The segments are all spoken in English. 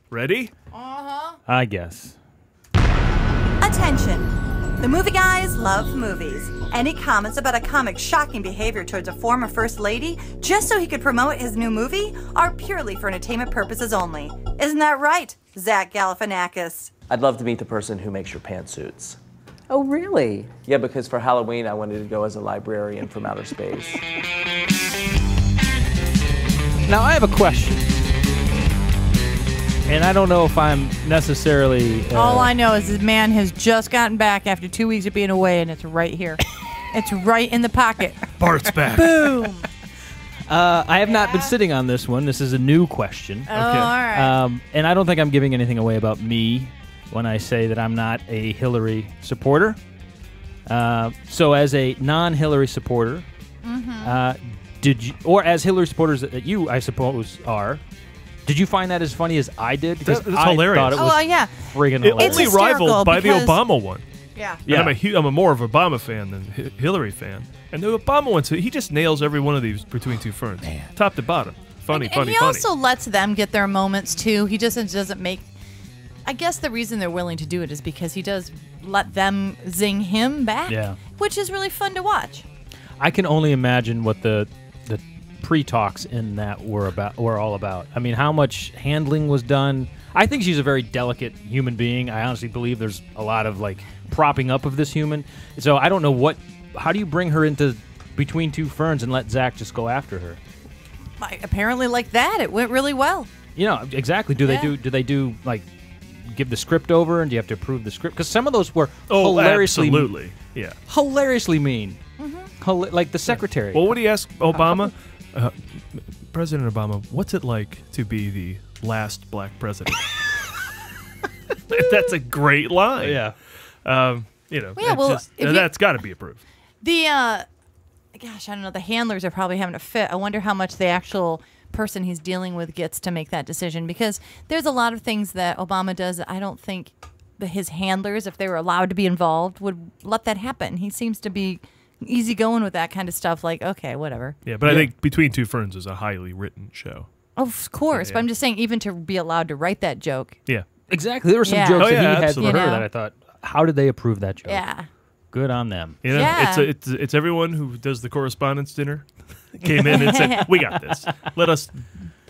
Ready? I guess. Attention. The movie guys love movies. Any comments about a comic's shocking behavior towards a former First Lady, just so he could promote his new movie, are purely for entertainment purposes only. Isn't that right, Zach Galifianakis? I'd love to meet the person who makes your pantsuits. Oh, really? Yeah, because for Halloween, I wanted to go as a librarian from outer space. Now, I have a question. And I don't know if I'm necessarily... All I know is this man has just gotten back after 2 weeks of being away, and it's right here. It's right in the pocket. Bart's back. Boom. I have not been sitting on this one. This is a new question. Oh, all right. And I don't think I'm giving anything away about me when I say that I'm not a Hillary supporter. So as a non-Hillary supporter, did you, or as Hillary supporters that you, I suppose, are, did you find that as funny as I did? Because That's I hilarious. thought it was friggin' hilarious. Only rivaled by the Obama one. Yeah. And I'm a more of an Obama fan than Hillary fan. And the Obama one, he just nails every one of these Between Two Ferns, top to bottom. Funny. And he also lets them get their moments too. He just doesn't make. I guess the reason they're willing to do it is because he does let them zing him back. Yeah. Which is really fun to watch. I can only imagine what the pre-talks in that were all about. I mean, how much handling was done. I think she's a very delicate human being. I honestly believe there's a lot of like propping up of this human. So I don't know how do you bring her into Between Two Ferns and let Zach just go after her? Apparently, like that, it went really well. You know, exactly. Do they do like give the script over, and do you have to approve the script? Because some of those were hilariously, absolutely, yeah, hilariously mean. Like the secretary. Well, what do you ask Obama? President Obama, what's it like to be the last black president? That's a great line. Yeah. You know, yeah, well, that's got to be approved. The gosh, I don't know. The handlers are probably having a fit. I wonder how much the actual person he's dealing with gets to make that decision, because there's a lot of things that Obama does that I don't think his handlers, if they were allowed to be involved, would let that happen. He seems to be easy going with that kind of stuff. Like, okay, whatever. Yeah, but I think Between Two Ferns is a highly written show. Of course, but I'm just saying, even to be allowed to write that joke. Yeah, exactly. There were some jokes that he had for her You know? that I thought, how did they approve that joke? Yeah. Good on them. You know, it's everyone who does the correspondence dinner came in and said, "We got this. Let us."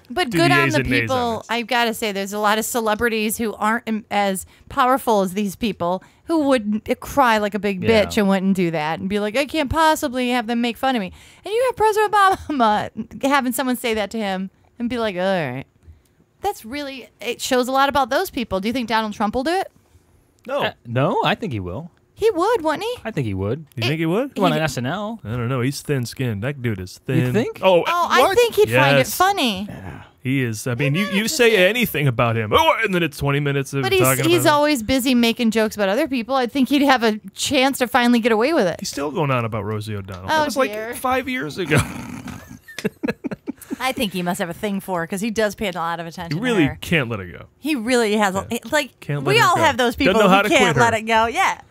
But do good the on A's the and nays people. on this. I've got to say, there's a lot of celebrities who aren't as powerful as these people who would cry like a big bitch and wouldn't do that and be like, I can't possibly have them make fun of me. And you have President Obama having someone say that to him and be like, all right. That's really, it shows a lot about those people. Do you think Donald Trump will do it? No. No, I think he will. He would, wouldn't he? I think he would. You think he would? He won on SNL. I don't know. He's thin-skinned. That dude is thin. You think? Oh, I think he'd find it funny. He is. I mean, you say anything about him, and then it's 20 minutes of talking about he's him. always busy making jokes about other people. I think he'd have a chance to finally get away with it. He's still going on about Rosie O'Donnell. Oh, that was dear. like 5 years ago. I think he must have a thing for her because he does pay a lot of attention You really to her. can't let it go. He really has, Can't let we her all go. have those people Doesn't know how who to can't quit her. let it go. Yeah.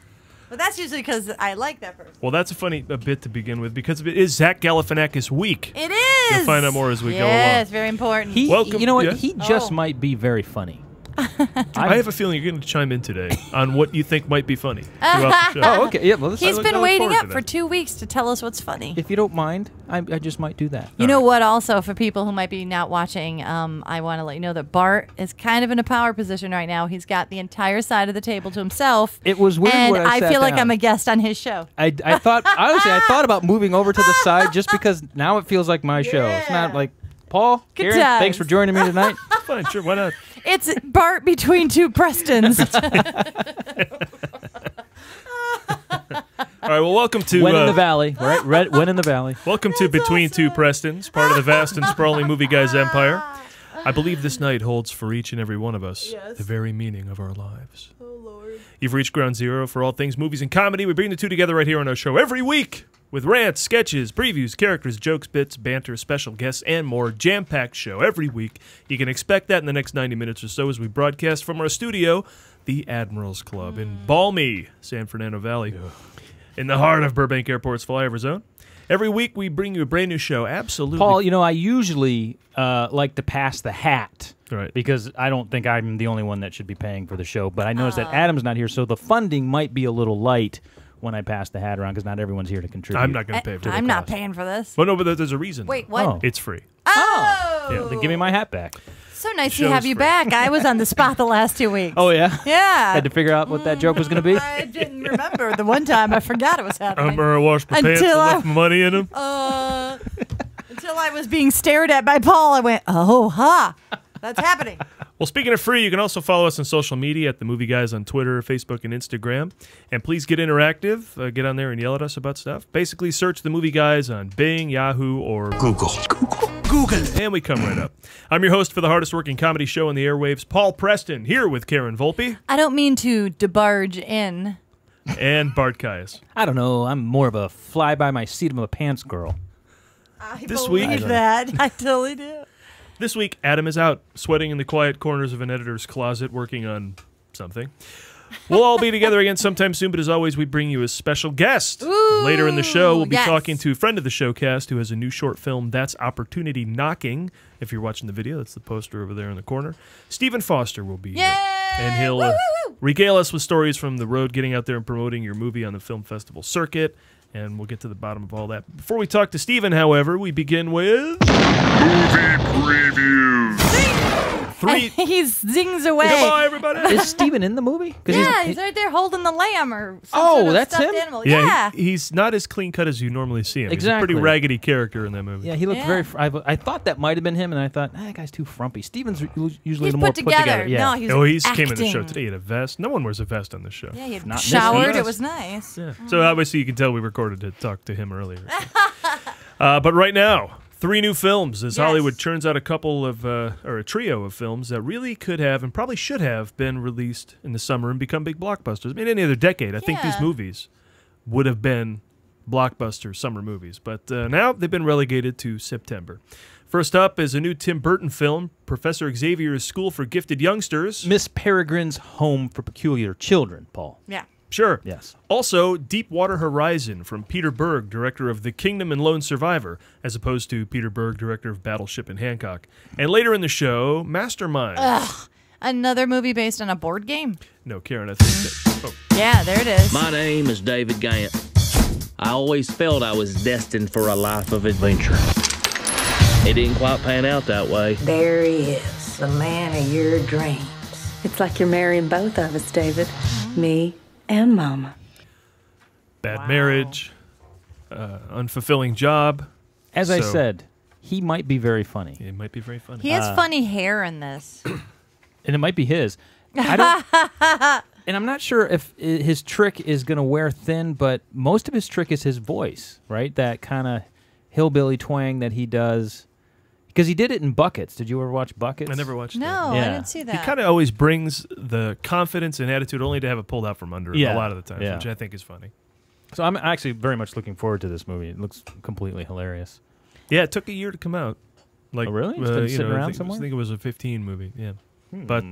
But that's usually because I like that person. Well, that's a funny bit to begin with because it is Zach Galifianakis week. It is. You'll find out more as we go along. Yeah, it's very important. Welcome. You know what? Yeah? He just might be very funny. I have a feeling you're going to chime in today on what you think might be funny throughout the show. Oh, okay. Yeah, well, He's I look been waiting forward up to for that. 2 weeks to tell us what's funny. if you don't mind, I just might do that. You know what, also, for people who might be not watching, I want to let you know that Bart is kind of in a power position right now. He's got the entire side of the table to himself. It was weird and when I sat feel like down. I'm a guest on his show. I thought, honestly, I thought about moving over to the side just because now it feels like my show. It's not like, Paul, Good Karen, times. thanks for joining me tonight. Fine, sure, why not? It's Bart between two Prestons. All right, well, welcome to... When in the Valley, right? When in the Valley. Welcome to Between Two Prestons, part of the vast and sprawling movie guys empire. I believe this night holds for each and every one of us the very meaning of our lives. Oh, Lord. You've reached ground zero for all things movies and comedy. We bring the two together right here on our show every week with rants, sketches, previews, characters, jokes, bits, banter, special guests, and more. Jam-packed show every week. You can expect that in the next 90 minutes or so as we broadcast from our studio, the Admirals Club in balmy San Fernando Valley, in the heart of Burbank Airport's flyover zone. Every week we bring you a brand new show. Absolutely. Paul, you know, I usually like to pass the hat. Right. Because I don't think I'm the only one that should be paying for the show. But I noticed that Adam's not here, so the funding might be a little light when I pass the hat around because not everyone's here to contribute. I'm not going to pay for it. I'm not paying for this. Well, no, but there's a reason. Wait, though. what? Oh. It's free. Oh! Yeah, Then give me my hat back. So nice to Show's have you free. back. I was on the spot the last 2 weeks. Oh, yeah? Yeah. Had to figure out what that joke was going to be? I didn't remember the one time. I forgot it was happening. I'm going to wash my pants and Until I- left my money in them. Until I was being stared at by Paul, I went, oh, ha. That's happening. Well, speaking of free, you can also follow us on social media at The Movie Guys on Twitter, Facebook, and Instagram. And please get interactive. Get on there and yell at us about stuff. Basically, search The Movie Guys on Bing, Yahoo, or Google. And we come right up. I'm your host for the hardest working comedy show on the airwaves, Paul Preston, here with Karen Volpe I don't mean to debarge in. and Bart Caius. I don't know. I'm more of a fly by my seat of my pants girl. I This believe week- that. I totally do. This week, Adam is out, sweating in the quiet corners of an editor's closet, working on something. We'll all be together again sometime soon, but as always, we bring you a special guest. Ooh, Later in the show, we'll be yes. talking to a friend of the showcast who has a new short film, That's Opportunity Knocking. If you're watching the video, that's the poster over there in the corner. Stephen Foster will be here. And he'll Woo, woo, woo. regale us with stories from the road, getting out there and promoting your movie on the film festival circuit. And we'll get to the bottom of all that. Before we talk to Stephen, however, we begin with... Three. He zings away. Come on, everybody. Is Steven in the movie? 'Cause Yeah, he's right there holding the lamb or some Oh, sort of that's stuffed him? animal. Yeah, Yeah. he's not as clean cut as you normally see him. Exactly. He's a pretty raggedy character in that movie. Yeah, he looked Yeah. very... I thought that might have been him, and I thought, that guy's too frumpy. Steven's usually He's the more put together. Yeah. No, he's He's acting. came in the show today. He had a vest. No one wears a vest on this show. Yeah, he Not showered. this It was nice. Yeah. So obviously you can tell we recorded to talk to him earlier. But right now, 3 new films as Yes. Hollywood churns out a couple of, or a trio of films that really could have and probably should have been released in the summer and become big blockbusters. I mean, any other decade, I think these Yeah. movies would have been blockbuster summer movies. But now they've been relegated to September. First up is a new Tim Burton film, Professor Xavier's School for Gifted Youngsters. Miss Peregrine's Home for Peculiar Children, Paul. Yeah. Sure. Yes. Also, Deepwater Horizon from Peter Berg, director of The Kingdom and Lone Survivor, as opposed to Peter Berg, director of Battleship and Hancock. And later in the show, Masterminds. Another movie based on a board game. No, Karen, I think that... Oh, Yeah, there it is. My name is David Gant. I always felt I was destined for a life of adventure. It didn't quite pan out that way. There he is, the man of your dreams. It's like you're marrying both of us, David. Me and Mama. bad marriage, unfulfilling job. As I So- said, he might be very funny. It might be very funny. He has funny hair in this. And it might be his. I don't, and I'm not sure if his trick is going to wear thin, but most of his trick is his voice, right? That kind of hillbilly twang that he does. Because he did it in Buckets. Did you ever watch Buckets? I never watched No, Yeah. I didn't see it. that. He kind of always brings the confidence and attitude only to have it pulled out from under him Yeah. a lot of the time, Yeah. which I think is funny. So I'm actually very much looking forward to this movie. It looks completely hilarious. Yeah, it took a year to come out. Like, Oh, really? It's been you sitting know, around I somewhere? think it was a 15 movie. Yeah, but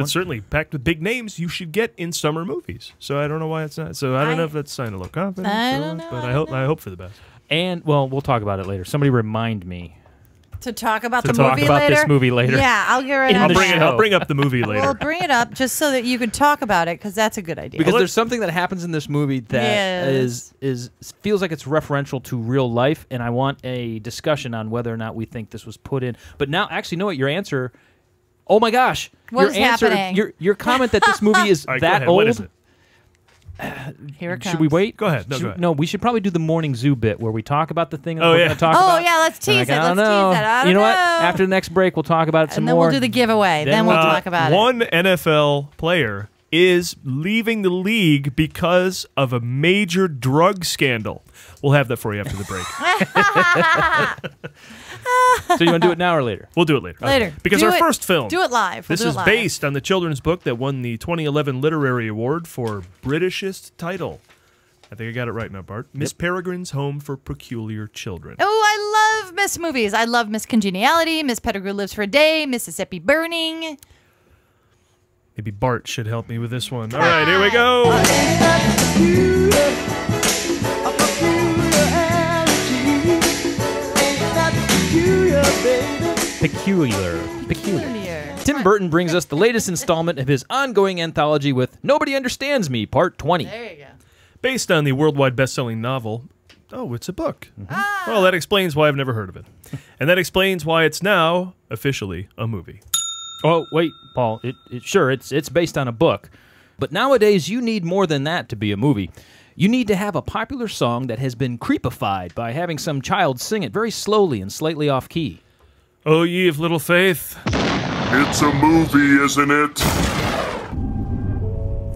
it's certainly packed with big names you should get in summer movies. So I don't know why it's not. So I don't know if that's a sign of low confidence. I or don't what, know, but I I don't hope for the best. And, well, we'll talk about it later. Somebody remind me. to talk about To the talk movie about later. this movie later. Yeah, I'll get right In on the that. show. I'll bring up the movie later. Well, bring it up just so that you could talk about it because that's a good idea. Because Well, there's something that happens in this movie that Yes. is feels like it's referential to real life, and I want a discussion on whether or not we think this was put in. But now, actually, know what your answer? Oh my gosh! What your is answer, happening? your comment that this movie is All right, go that ahead. old. What is it? Here it comes. Should we wait? Go ahead. No, go ahead. No, we should probably do the morning zoo bit where we talk about the thing that Oh, we're yeah. going to talk Oh, about. yeah, let's And tease it. I Let's don't know. tease it. I don't You know what? know. After the next break, we'll talk about it some And then more. we'll do the giveaway. Then we'll talk about it. One NFL player is leaving the league because of a major drug scandal. We'll have that for you after the break. So you want to do it now or later? We'll do it later. Later. Okay. Because Do our it. first film. Do it live. We'll This do it is live. based on the children's book that won the 2011 Literary Award for Britishest title. I think I got it right now, Bart. Miss Peregrine's Home for Peculiar Children. Oh, I love Miss movies. I love Miss Congeniality, Miss Pettigrew Lives for a Day, Mississippi Burning. Maybe Bart should help me with this one. All right, here we go. Peculiar. Tim Burton brings us the latest installment of his ongoing anthology with Nobody Understands Me, Part 20. There you go. Based on the worldwide best-selling novel. Oh, it's a book. Well, that explains why I've never heard of it. And that explains why it's now officially a movie. Oh, wait, Paul. Sure, it's based on a book. But nowadays, you need more than that to be a movie. You need to have a popular song that has been creepified by having some child sing it very slowly and slightly off-key. Oh, ye of little faith. It's a movie, isn't it?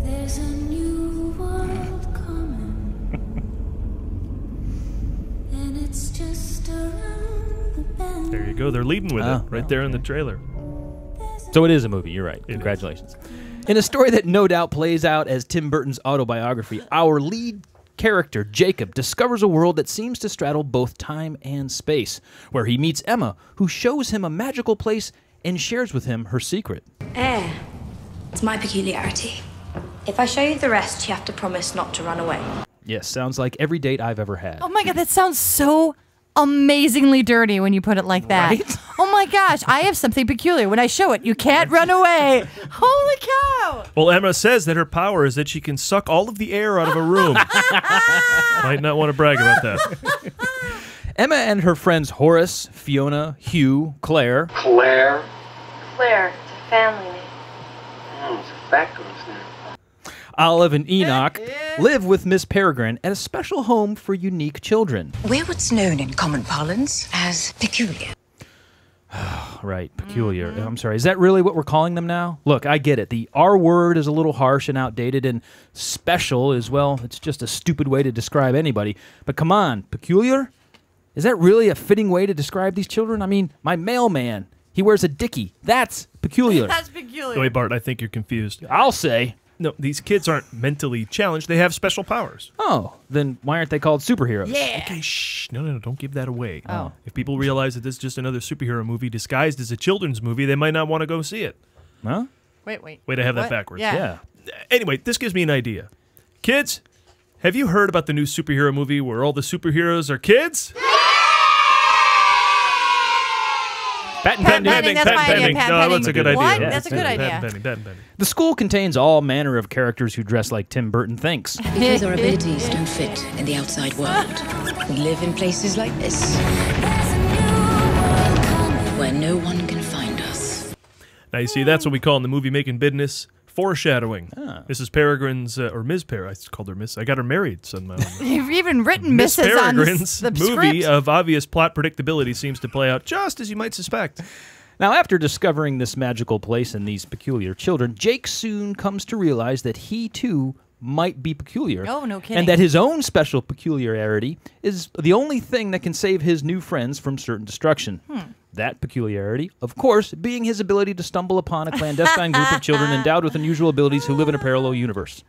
There's a new world coming, and it's just around the bend. There you go. They're leading with it right there in the trailer. So it is a movie, you're right. Congratulations. In a story that no doubt plays out as Tim Burton's autobiography, our lead character, Jacob, discovers a world that seems to straddle both time and space, where he meets Emma, who shows him a magical place and shares with him her secret. Air. It's my peculiarity. If I show you the rest, you have to promise not to run away. Yes, sounds like every date I've ever had. Oh my God, that sounds so amazingly dirty when you put it like that. Right? Oh my gosh, I have something peculiar. When I show it, you can't run away. Holy cow. Well, Emma says that her power is that she can suck all of the air out of a room. Might not want to brag about that. Emma and her friends Horace, Fiona, Hugh, Claire. Claire? Claire, it's a family name. Oh, it's a factory's name. Olive and Enoch live with Miss Peregrine at a special home for unique children. We're what's known in common parlance as peculiar. Right, peculiar. I'm sorry, is that really what we're calling them now? Look, I get it. The R word is a little harsh and outdated, and special is, well, it's just a stupid way to describe anybody. But come on, peculiar? Is that really a fitting way to describe these children? I mean, my mailman, he wears a dickie. That's peculiar. That's peculiar. Wait, Bart, I think you're confused. I'll say. No, these kids aren't mentally challenged. They have special powers. Oh, then why aren't they called superheroes? Yeah. Okay, shh. No, don't give that away. Oh. If people realize that this is just another superhero movie disguised as a children's movie, they might not want to go see it. Huh? Wait. Wait, I have What? that backwards. Yeah. Anyway, this gives me an idea. Kids, have you heard about the new superhero movie where all the superheroes are kids? Patent pending, that's my idea, patent No, pending. that's a good idea. What? Yeah, That's a good idea. Patent pending. The school contains all manner of characters who dress like Tim Burton thinks. Because our abilities don't fit in the outside world. We live in places like this, where no one can find us. Now, you see, that's what we call in the movie-making business foreshadowing. Mrs. Peregrine's, or Ms. Peregrine, I called her Miss. I got her married somehow. You've even written Miss Mrs. on Peregrine's the movie script. of obvious plot predictability seems to play out just as you might suspect. Now, after discovering this magical place and these peculiar children, Jake soon comes to realize that he, too, might be peculiar. Oh, no kidding. And that his own special peculiarity is the only thing that can save his new friends from certain destruction. That peculiarity, of course, being his ability to stumble upon a clandestine group of children endowed with unusual abilities who live in a parallel universe.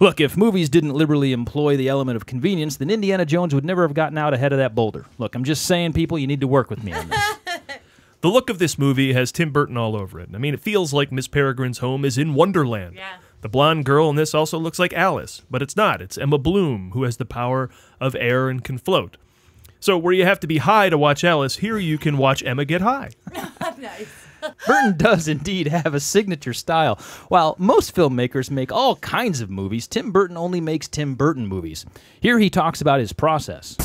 Look, if movies didn't liberally employ the element of convenience, then Indiana Jones would never have gotten out ahead of that boulder. Look, I'm just saying, people, you need to work with me on this. The look of this movie has Tim Burton all over it. I mean, it feels like Miss Peregrine's home is in Wonderland. Yeah. The blonde girl in this also looks like Alice, but it's not. It's Emma Bloom, who has the power of air and can float. So where you have to be high to watch Alice, here you can watch Emma get high. Nice. Burton does indeed have a signature style. While most filmmakers make all kinds of movies, Tim Burton only makes Tim Burton movies. Here he talks about his process.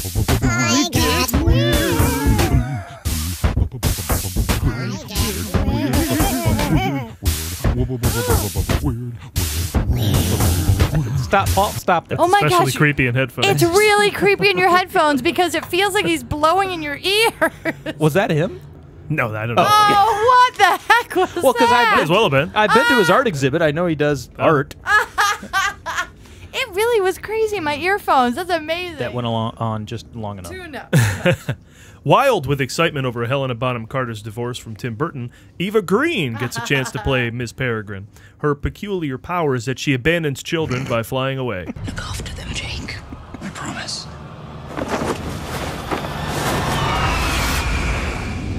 Stop, Paul, stop there. Oh my Especially gosh. creepy in headphones. It's really creepy in your headphones because it feels like he's blowing in your ear. Was that him? No, I don't know. Oh, what the heck was Well, 'cause that? Might as well have been. I've been to his art exhibit. I know he does art. It really was crazy in my earphones. That's amazing. That went on just long enough. Tune up. Wild with excitement over Helena Bonham Carter's divorce from Tim Burton, Eva Green gets a chance to play Miss Peregrine. Her peculiar power is that she abandons children by flying away. Look after them, Jake. I promise.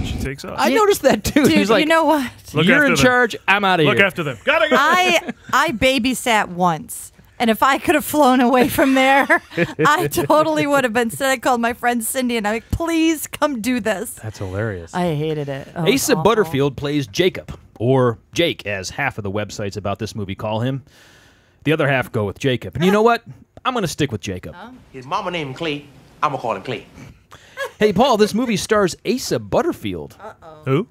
She takes off. I noticed that too. Dude, He's like, you know what? Look you're after in them. charge. I'm out of here. Look after them. Gotta go. I babysat once, And if I could have flown away from there, I totally would have. But instead, I called my friend Cindy, and I'm like, please come do this. That's hilarious. I hated it. Oh, Asa awful. Butterfield plays Jacob, or Jake, as half of the websites about this movie call him. The other half go with Jacob. And you know what? I'm going to stick with Jacob. His mama named him Clay. I'm going to call him Clay. Hey, Paul, this movie stars Asa Butterfield. Who?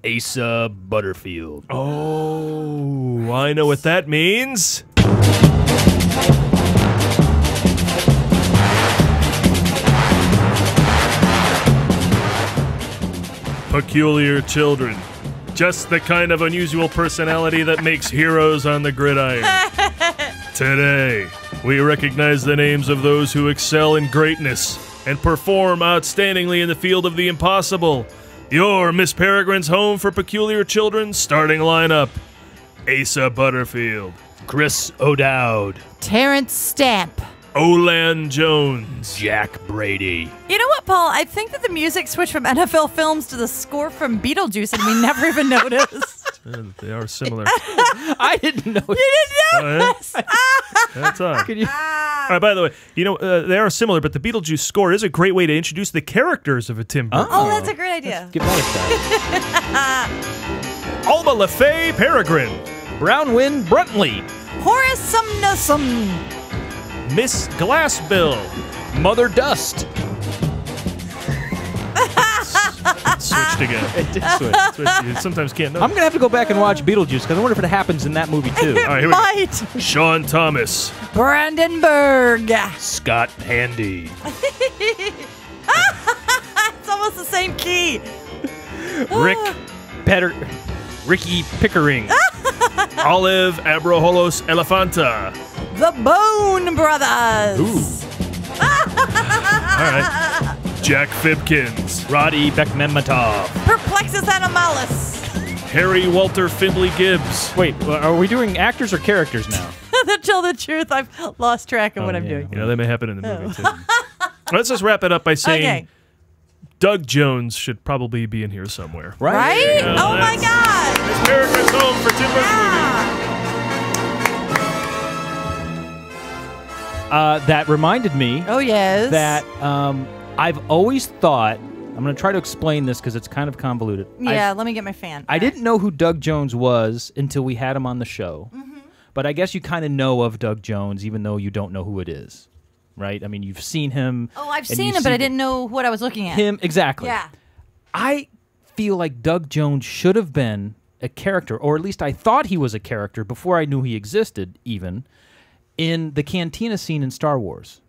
Asa Butterfield. Oh, I know what that means. Peculiar children. Just the kind of unusual personality that makes heroes on the gridiron. Today, we recognize the names of those who excel in greatness and perform outstandingly in the field of the impossible. Your Miss Peregrine's Home for Peculiar Children starting lineup. Asa Butterfield. Chris O'Dowd. Terrence Stamp. Olan Jones. Jack Brady. You know what, Paul? I think that the music switched from NFL films to the score from Beetlejuice, and we never even noticed. They are similar. I didn't know. You didn't notice? That's all. Could you? All right, by the way, you know, they are similar, but the Beetlejuice score is a great way to introduce the characters of a Tim Burton. Oh, that's a great idea. Give that a shot. Alma LaFay Peregrine. Brownwind Bruntley. Horace Sumnusum. Miss Glassbill. Mother Dust. Switched again. It did switch. You sometimes can't know. I'm going to have to go back and watch Beetlejuice because I wonder if it happens in that movie too. All right, here we Might. go. Sean Thomas. Brandon Berg. Scott Handy. It's almost the same key. Ricky Pickering. Olive Abraholos Elefanta. The Bone Brothers. Ooh. All right. Jack Fibkins. Roddy Beckmematov. Perplexus Animalis. Harry Walter Findlay Gibbs. Wait, are we doing actors or characters now? To tell the truth, I've lost track of what I'm doing. You know, that may happen in the movie, too. Let's just wrap it up by saying Okay. Doug Jones should probably be in here somewhere. Right? Yeah, Oh my God. Miss Peregrine's Home for Tim Burton movie. That reminded me. Oh, yes. That I've always thought. I'm going to try to explain this because it's kind of convoluted. Yeah, let me get my fan. I didn't know who Doug Jones was until we had him on the show. But I guess you kind of know of Doug Jones, even though you don't know who it is, right? I mean, you've seen him. Oh, I've seen him, but I didn't know what I was looking at. Him, exactly. Yeah. I feel like Doug Jones should have been a character, or at least I thought he was a character before I knew he existed, even, in the cantina scene in Star Wars.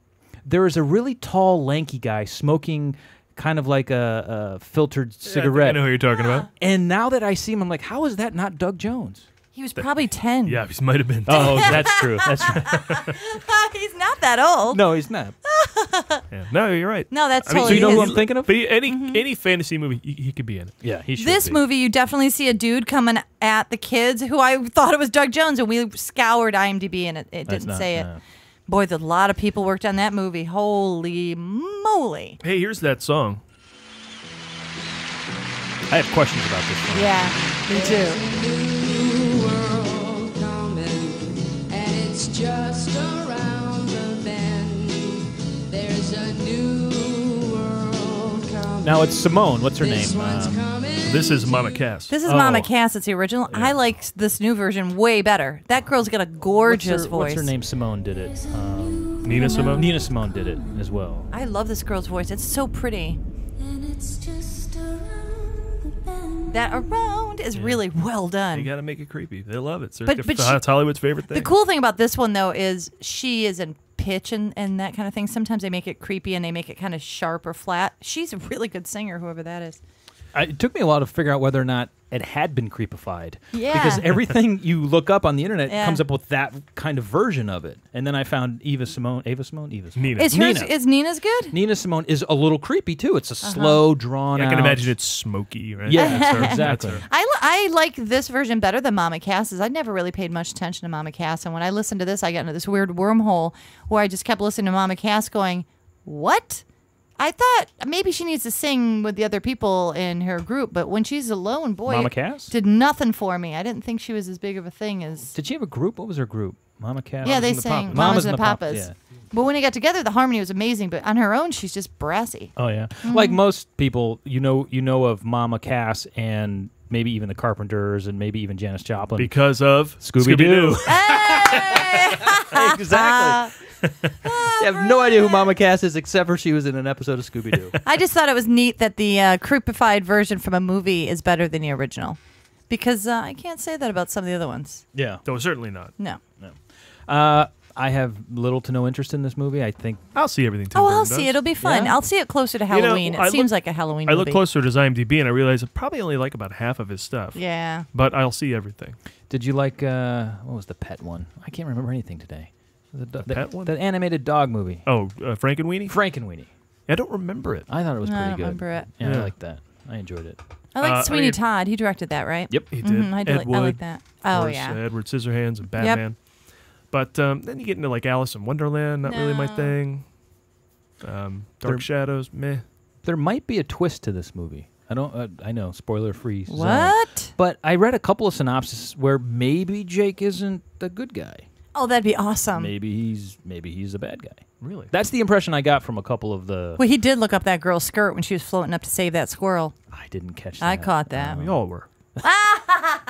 There is a really tall, lanky guy smoking kind of like a filtered cigarette. I know who you're talking about. And now that I see him, I'm like, how is that not Doug Jones? He was probably 10. Yeah, he might have been. Oh, that's true. That's true. He's not that old. No, he's not. Yeah. No, you're right. No, that's I mean, totally So you know his. who I'm thinking of? But any fantasy movie, he could be in it. Yeah, he should This be. movie, you definitely see a dude coming at the kids who I thought it was Doug Jones, and we scoured IMDb, and it didn't not, say it. no. Boy, a lot of people worked on that movie. Holy moly. Hey, here's that song. I have questions about this one. Yeah, me too. Just around the bend, there's a new world coming. Now it's Simone. What's her name? This is Mama Cass. This is Mama Cass. It's the original. Yeah. I like this new version way better. That girl's got a gorgeous voice. What's her name? Simone did it. Nina Simone? Nina Simone did it as well. I love this girl's voice. It's so pretty. And it's just around the bend. That around is really well done. You got to make it creepy. They love it. But It's Hollywood's favorite thing. The cool thing about this one, though, is she is in pitch and that kind of thing. Sometimes they make it creepy and they make it kind of sharp or flat. She's a really good singer, whoever that is. It took me a while to figure out whether or not it had been creepified. Yeah. Because everything you look up on the internet Yeah. comes up with that kind of version of it. And then I found Nina. Is Nina's good? Nina Simone is a little creepy, too. It's a slow, drawn out. I can imagine it's smoky, right? Yeah, That's her. exactly. That's her. I like this version better than Mama Cass's. I never really paid much attention to Mama Cass, and when I listened to this, I got into this weird wormhole where I just kept listening to Mama Cass going, what? I thought maybe she needs to sing with the other people in her group, but when she's alone, boy, Mama it Cass? did nothing for me. I didn't think she was as big of a thing as... Did she have a group? What was her group? Mama Cass. Yeah, they and the sang Papas. Mamas and the Papas. Yeah. But when they got together, the harmony was amazing. But on her own, she's just brassy. Oh yeah, like most people, you know of Mama Cass and maybe even the Carpenters and maybe even Janis Joplin because of Scooby-Doo. Hey! Exactly. I have no idea who Mama Cass is except for she was in an episode of Scooby-Doo. I just thought it was neat that the creepified version from a movie is better than the original. Because I can't say that about some of the other ones. Yeah. No, certainly not. No. I have little to no interest in this movie. I think I'll see everything. Tim Oh, Burton I'll does. see. It'll be fun. Yeah. I'll see it closer to Halloween. I It seems look- like a Halloween I movie. look closer to his IMDb and I realize I probably only like about half of his stuff. Yeah. But I'll see everything. Did you like what was the pet one? I can't remember anything today. The pet one? The animated dog movie. Oh, Frankenweenie? Frankenweenie. I don't remember it. I thought it was No, I pretty don't good. remember it. Yeah, Yeah. I liked that. I enjoyed it. I like Sweeney mean- Todd. He directed that, right? Yep. He did. I Ed Wood, like that. of Oh, course, yeah. Edward Scissorhands and Batman. But then you get into like Alice in Wonderland, not really my No. thing. Dark Shadows, meh. There might be a twist to this movie. I don't. I know, spoiler-free. zone. What? But I read a couple of synopses where maybe Jake isn't the good guy. Oh, that'd be awesome. Maybe he's a bad guy. Really? That's the impression I got from a couple of the. Well, he did look up that girl's skirt when she was floating up to save that squirrel. I didn't catch that. I caught that. We all were.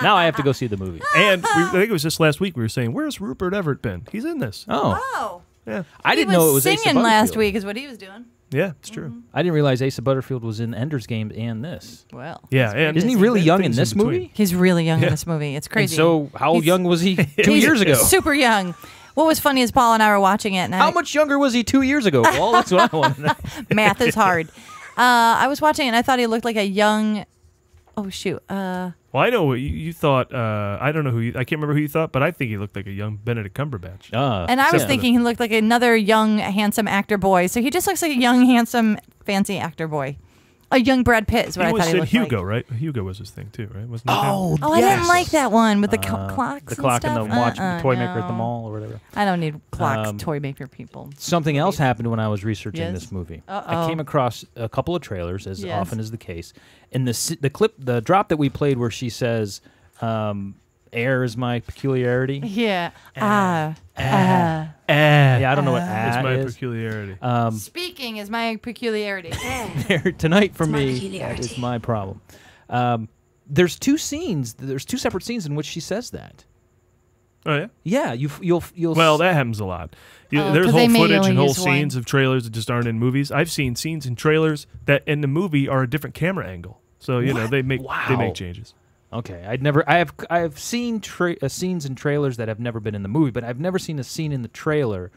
Now I have to go see the movie. And I think it was just last week we were saying, where's Rupert Everett been? He's in this. Oh, Oh. Yeah. I didn't know it was Asa singing last Butterfield. week is what he was doing. Yeah, it's true. I didn't realize Asa Butterfield was in Ender's Game and this. Well. Yeah, and Isn't he really young in things this between. movie? He's really young Yeah. in this movie. It's crazy. And so, how He's- young was he 2 He's years ago? Super young. What was funny is Paul and I were watching it. And How much younger was he 2 years ago, Paul? That's what I want to know. Math is hard. I was watching it and I thought he looked like a young. Oh shoot. Well, I know what you thought. I don't know I can't remember who you thought, but I think he looked like a young Benedict Cumberbatch. And I was Yeah. thinking he looked like another young, handsome actor boy. So he just looks like a young, handsome, fancy actor boy. A young Brad Pitt is what He I was thought he in looked Hugo, like. right? Hugo was his thing too, right? Wasn't that him? Oh, I didn't like that one with the clocks. The clock and the watch, toy maker at the no. mall or whatever. I don't need clock toy maker people. Something else happened when I was researching Yes? this movie. Uh-oh. I came across a couple of trailers, as Yes. often is the case. And the drop that we played where she says, "Air is my peculiarity." Yeah. Yeah, I don't know what It's my is. peculiarity. Speaking is my peculiarity. Tonight for my me peculiarity. is my problem. There's two scenes. There's two separate scenes in which she says that. Oh yeah. Yeah, you'll. Well, that happens a lot. Oh, There's 'cause whole they may footage only and whole use one. scenes of trailers that just aren't in movies. I've seen scenes in trailers that in the movie are a different camera angle. So you know they make changes. Okay, I have seen scenes in trailers that have never been in the movie, but I've never seen a scene in the trailer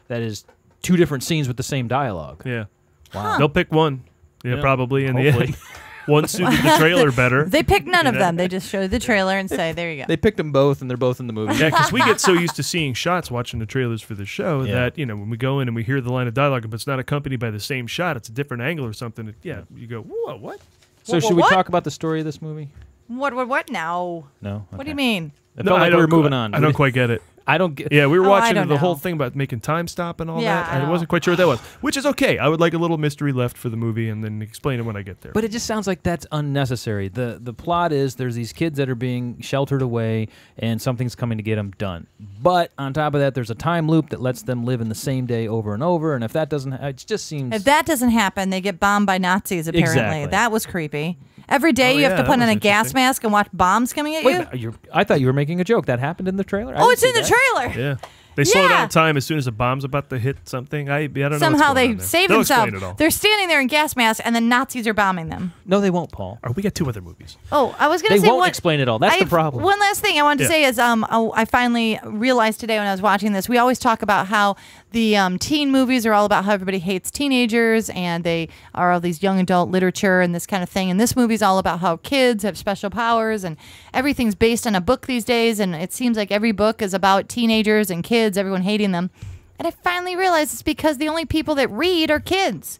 that is two different scenes with the same dialogue. Yeah. Wow. They'll pick one. Yeah, Yeah, probably in the hopefully. end. One suited the trailer better. They picked none of know? them. They just showed the trailer and say, there you go. They picked them both, and they're both in the movie. Yeah, because we get so used to seeing shots watching the trailers for the show that, you know, when we go in and we hear the line of dialogue, if it's not accompanied by the same shot, it's a different angle or something. You go, whoa, what? So should we what? talk about the story of this movie? What now? No. What do you mean? It felt like we were moving on. I don't quite get it. I don't get. Yeah, we were Oh, I watching don't the whole know. thing about making time stop and all Yeah, that. I I know. wasn't quite sure what that was, which is okay. I would like a little mystery left for the movie and then explain it when I get there. But it just sounds like that's unnecessary. The plot is there's these kids that are being sheltered away, and something's coming to get them done. But on top of that, there's a time loop that lets them live in the same day over and over. And if that doesn't, it just seems. If that doesn't happen, they get bombed by Nazis, apparently. Exactly. That was creepy. Every day Oh, you have yeah, to that put on was a gas interesting. mask and watch bombs coming at Wait, you. I thought you were making a joke. That happened in the trailer. I Oh, didn't it's see in the that. trailer. Yeah. They slow Yeah. down time as soon as a bomb's about to hit something. I don't know what's Somehow going they on there. save They'll themselves. explain it all. They're standing there in gas masks, and the Nazis are bombing them. No, they won't, Paul. We got two other movies. Oh, I was going They to say won't explain it all. That's the problem. One last thing I wanted to Yeah. say is I finally realized today when I was watching this, we always talk about how the teen movies are all about how everybody hates teenagers and they are all these young adult literature and this kind of thing. And this movie's all about how kids have special powers and everything's based on a book these days. And it seems like every book is about teenagers and kids, everyone hating them. And I finally realized it's because the only people that read are kids.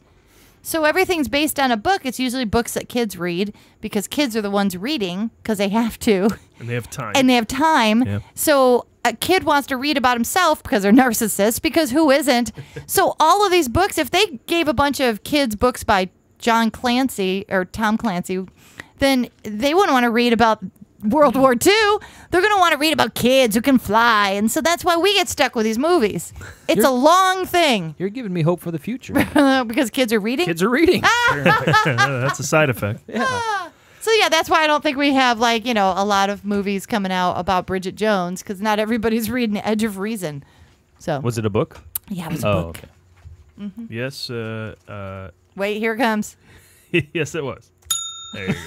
So everything's based on a book. It's usually books that kids read because kids are the ones reading because they have to. And they have time. And they have time. Yeah. So a kid wants to read about himself because they're narcissists, because who isn't? So all of these books, if they gave a bunch of kids books by John Clancy or Tom Clancy, then they wouldn't want to read about World War II, they're going to want to read about kids who can fly. And so that's why we get stuck with these movies. It's a long thing. You're giving me hope for the future. Because kids are reading? Kids are reading. That's a side effect. Yeah. So yeah, that's why I don't think we have like, a lot of movies coming out about Bridget Jones, because not everybody's reading Edge of Reason. So Was it a book? Yeah, it was a book. Okay. Mm-hmm. Yes. Wait, here it comes. Yes, it was. There you go.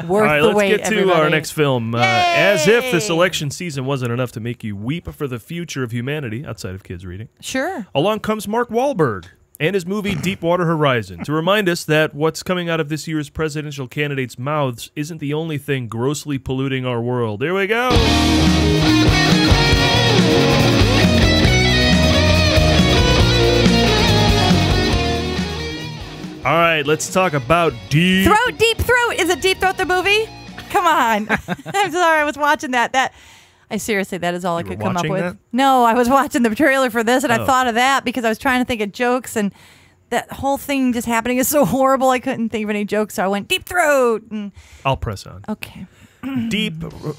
Worth All right, the let's wait, get to everybody. our next film. As if this election season wasn't enough to make you weep for the future of humanity, outside of kids reading. Sure. Along comes Mark Wahlberg and his movie Deepwater Horizon to remind us that what's coming out of this year's presidential candidates' mouths isn't the only thing grossly polluting our world. Here we go. All right, let's talk about Deep Throat. Is it Deep Throat the movie? Come on. I'm sorry, I was watching that. That is all I could come up with. That? No, I was watching the trailer for this, and I thought of that because I was trying to think of jokes, and that whole thing just happening is so horrible. I couldn't think of any jokes, so I went Deep Throat. And I'll press on. Okay. Deepwater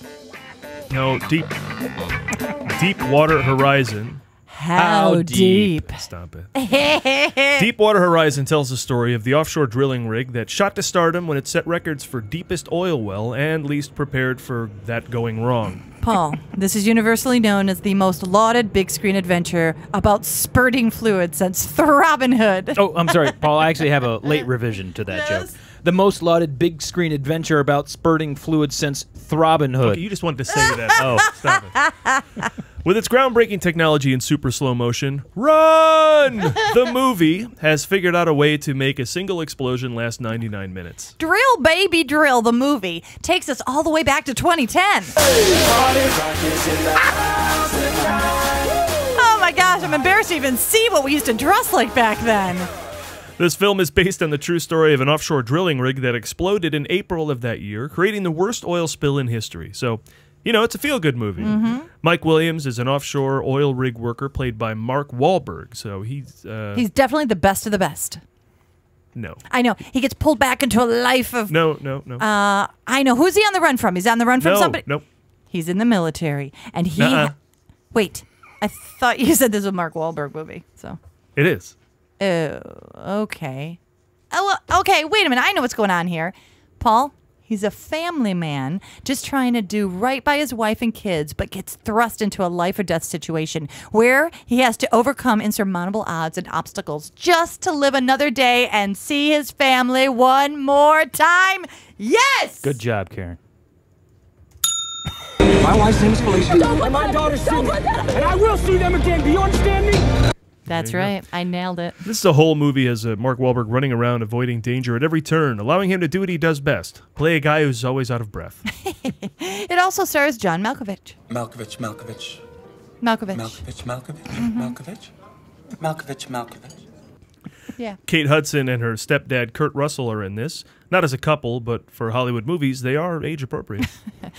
Horizon. How deep? Stop it. Deepwater Horizon tells the story of the offshore drilling rig that shot to stardom when it set records for deepest oil well and least prepared for that going wrong. Paul, this is universally known as the most lauded big screen adventure about spurting fluid since Robin Hood. Oh, I'm sorry, Paul. I actually have a late revision to that joke. The most lauded big screen adventure about spurting fluid since Robin Hood. Okay, you just wanted to say that. Oh, stop it. With its groundbreaking technology in super slow motion, run! The movie has figured out a way to make a single explosion last 99 minutes. Drill Baby Drill, the movie, takes us all the way back to 2010. Oh my gosh, I'm embarrassed to even see what we used to dress like back then. This film is based on the true story of an offshore drilling rig that exploded in April of that year, creating the worst oil spill in history. So, it's a feel-good movie. Mm-hmm. Mike Williams is an offshore oil rig worker played by Mark Wahlberg. So he's definitely the best of the best. No. I know. He gets pulled back into a life of... No. I know. Who's he on the run from? He's on the run from somebody? Nope. He's in the military. And he... Wait. I thought you said this was a Mark Wahlberg movie. So It is. Oh, okay. Oh, okay, wait a minute. I know what's going on here. Paul, he's a family man just trying to do right by his wife and kids, but gets thrust into a life or death situation where he has to overcome insurmountable odds and obstacles just to live another day and see his family one more time. Yes! Good job, Karen. My wife's name is Felicia, and my daughter's Sue, and I will see them again. Do you understand me? That's right. I nailed it. This is a whole movie as Mark Wahlberg running around avoiding danger at every turn, allowing him to do what he does best, play a guy who's always out of breath. It also stars John Malkovich. Malkovich. Yeah. Kate Hudson and her stepdad Kurt Russell are in this. Not as a couple, but for Hollywood movies, they are age appropriate.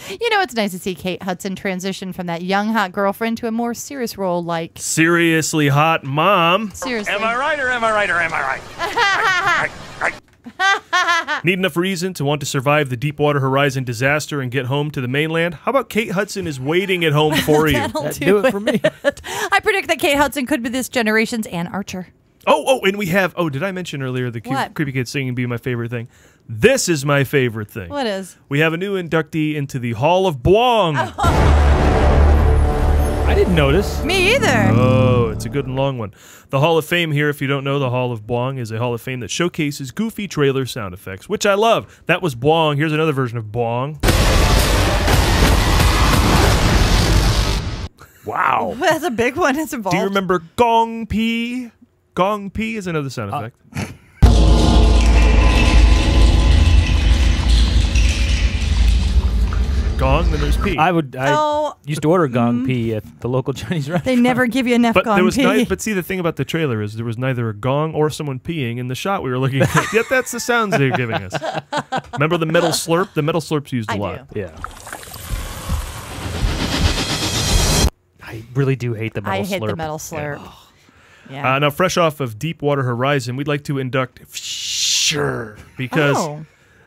It's nice to see Kate Hudson transition from that young, hot girlfriend to a more serious role like... Seriously hot mom. Seriously. Am I right or am I right or am I right? Need enough reason to want to survive the Deepwater Horizon disaster and get home to the mainland? How about Kate Hudson is waiting at home for you? That'll Do it for me. I predict that Kate Hudson could be this generation's Ann Archer. Oh, and we have... Oh, did I mention earlier the What? creepy kid singing be my favorite thing? This is my favorite thing. What is? We have a new inductee into the Hall of Bwong. I didn't notice. Me either. Oh, it's a good and long one. The Hall of Fame here, if you don't know, the Hall of Bwong is a Hall of Fame that showcases goofy trailer sound effects, which I love. That was Bwong. Here's another version of Bwong. Wow. That's a big one. It's involved. Do you remember Gong Pee? Gong Pee is another sound effect. Gong, then there's Pee. I used to order gong pee at the local Chinese restaurant. They never give you enough But gong there was pee. but see, the thing about the trailer is there was neither a gong or someone peeing in the shot we were looking at. Yet that's the sounds they're giving us. Remember the metal slurp? The metal slurp's used a lot. Yeah. I really do hate the metal slurp. I hate the metal slurp. Yeah. Now, fresh off of Deepwater Horizon, we'd like to induct Fisher because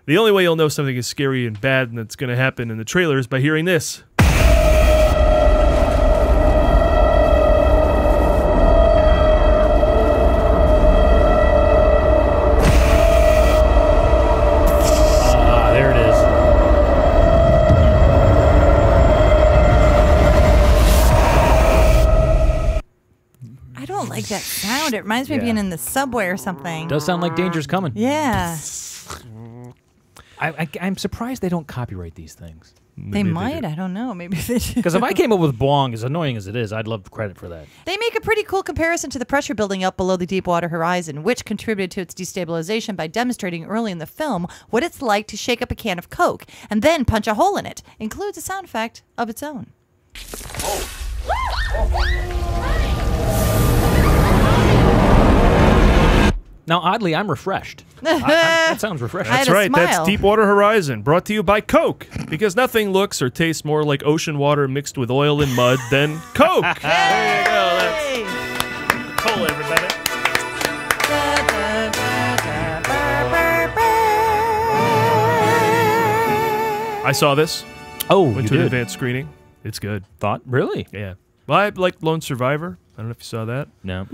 The only way you'll know something is scary and bad and that's going to happen in the trailer is by hearing this. There it is. I don't like that sound. It reminds me of being in the subway or something. Does sound like danger's coming. Yeah. I'm surprised they don't copyright these things. They might. I don't know. Maybe they do. Because if I came up with Bwong, as annoying as it is, I'd love credit for that. They make a pretty cool comparison to the pressure building up below the Deepwater Horizon, which contributed to its destabilization by demonstrating early in the film what it's like to shake up a can of Coke and then punch a hole in it. Includes a sound effect of its own. Now, oddly, I'm refreshed. That sounds refreshing. That's right. That's Deepwater Horizon, brought to you by Coke, because nothing looks or tastes more like ocean water mixed with oil and mud than Coke. There you go. That's Cola, everybody. I saw this. Oh, went to an advanced screening. It's good. Thought? Really? Yeah. Well, I like Lone Survivor. I don't know if you saw that. No.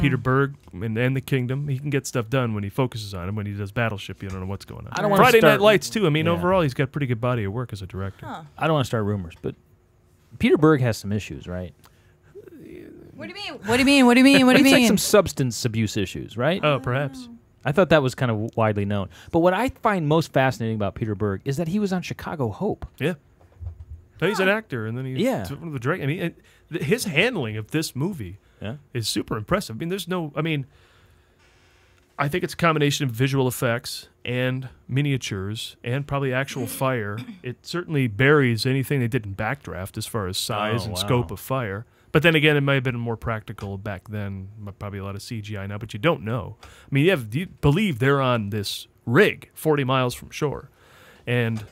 Peter Berg and the Kingdom. He can get stuff done when he focuses on him. When he does Battleship, you don't know what's going on. I don't Friday Night Lights, too. I mean, overall, he's got a pretty good body of work as a director. I don't want to start rumors, but Peter Berg has some issues, right? What do you mean? What do you mean? What do you mean? What do you mean? It's like some substance abuse issues, right? Oh, perhaps. I thought that was kind of widely known. But what I find most fascinating about Peter Berg is that he was on Chicago Hope. Yeah. So he's an actor, and then he's one of the directors. I mean, his handling of this movie is super impressive. I mean, there's no... I mean, I think it's a combination of visual effects and miniatures and probably actual fire. It certainly buries anything they did in Backdraft as far as size and scope of fire. But then again, it might have been more practical back then. Probably a lot of CGI now, but you don't know. I mean, you believe they're on this rig 40 miles from shore. And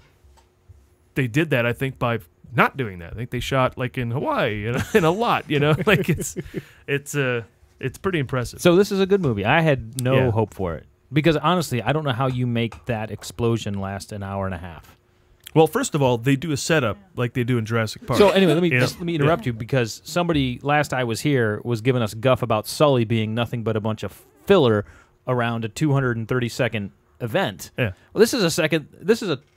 they did that, I think, by not doing that. I think they shot like in Hawaii in a lot, you know? Like it's pretty impressive. So this is a good movie. I had no hope for it. Because honestly, I don't know how you make that explosion last an hour and a half. Well, first of all, they do a setup like they do in Jurassic Park. So anyway, let me interrupt you, because somebody last I was here was giving us guff about Sully being nothing but a bunch of filler around a 230-second event. Yeah. Well, this is a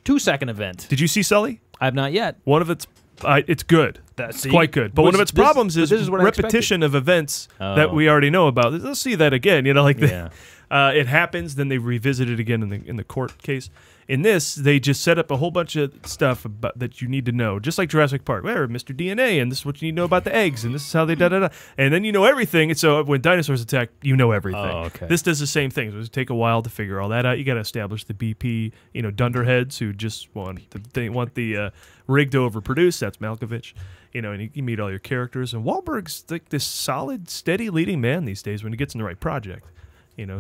2-second event. Did you see Sully? I have not yet. One of its it's good. It's quite good. But one of its problems is repetition of events that we already know about. Let's see that again. You know, like it happens, then they revisit it again in the court case. In this, they just set up a whole bunch of stuff that you need to know, just like Jurassic Park. Where Mr. DNA, and this is what you need to know about the eggs, and this is how they da-da-da. And then you know everything, and so when dinosaurs attack, you know everything. Oh, okay. This does the same thing. So it take a while to figure all that out. You got to establish the BP, dunderheads who just want the rig to overproduce. That's Malkovich. And you meet all your characters. And Wahlberg's like this solid, steady leading man these days when he gets in the right project.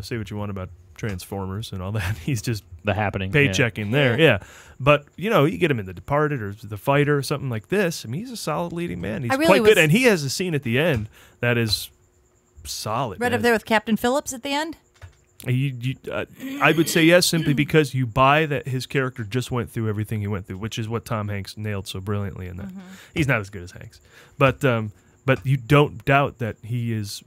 Say what you want about Transformers and all that. He's just The Happening, paychecking there, yeah. But you get him in The Departed or The Fighter or something like this. I mean, he's a solid leading man. He's quite good, and he has a scene at the end that is solid. Right up there with Captain Phillips at the end. I would say yes, simply because you buy that his character just went through everything he went through, which is what Tom Hanks nailed so brilliantly in that. He's not as good as Hanks, but you don't doubt that he is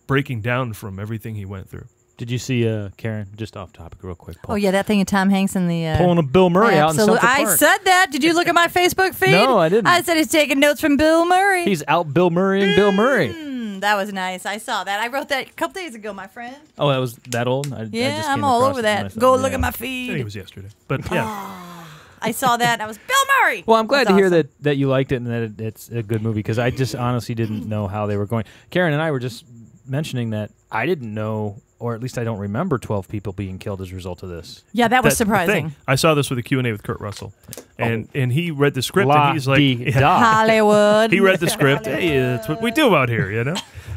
breaking down from everything he went through. Did you see, Karen, just off topic real quick? Oh, yeah, that thing of Tom Hanks and the... pulling a Bill Murray out in Central Park. I said that. Did you look at my Facebook feed? No, I didn't. I said he's taking notes from Bill Murray. He's out Bill Murray and Bill Murray. That was nice. I saw that. I wrote that a couple days ago, my friend. Oh, that was that old? I just I'm came all across over it that. myself. Go look at my feed. I think it was yesterday. But yeah. I saw that, and I was Bill Murray. Well, I'm glad to hear that you liked it and that it's a good movie, because I just honestly didn't know how they were going. Karen and I were just mentioning that I didn't know, or at least I don't remember 12 people being killed as a result of this. Yeah, that was surprising. I saw this with a Q&A with Kurt Russell, and he read the script, and he's like, Hollywood. He read the script. Hey, that's what we do out here,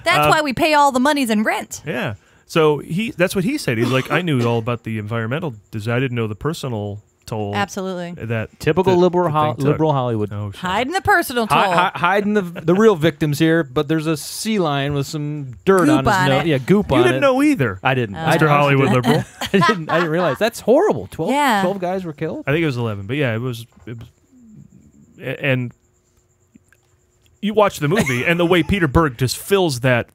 That's why we pay all the monies in rent. Yeah. So that's what he said. He's like, I knew all about the environmental design. I didn't know the personal toll. Absolutely. That Typical liberal Hollywood. Oh, shit. Hiding the personal toll. Hiding the real victims here, but there's a sea lion with some dirt on his nose. Yeah, goop on it. You didn't know either. I didn't. Mr. Hollywood liberal. I didn't realize. That's horrible. 12, Yeah. 12 guys were killed? I think it was 11, but yeah, it was and you watch the movie, and the way Peter Berg just fills that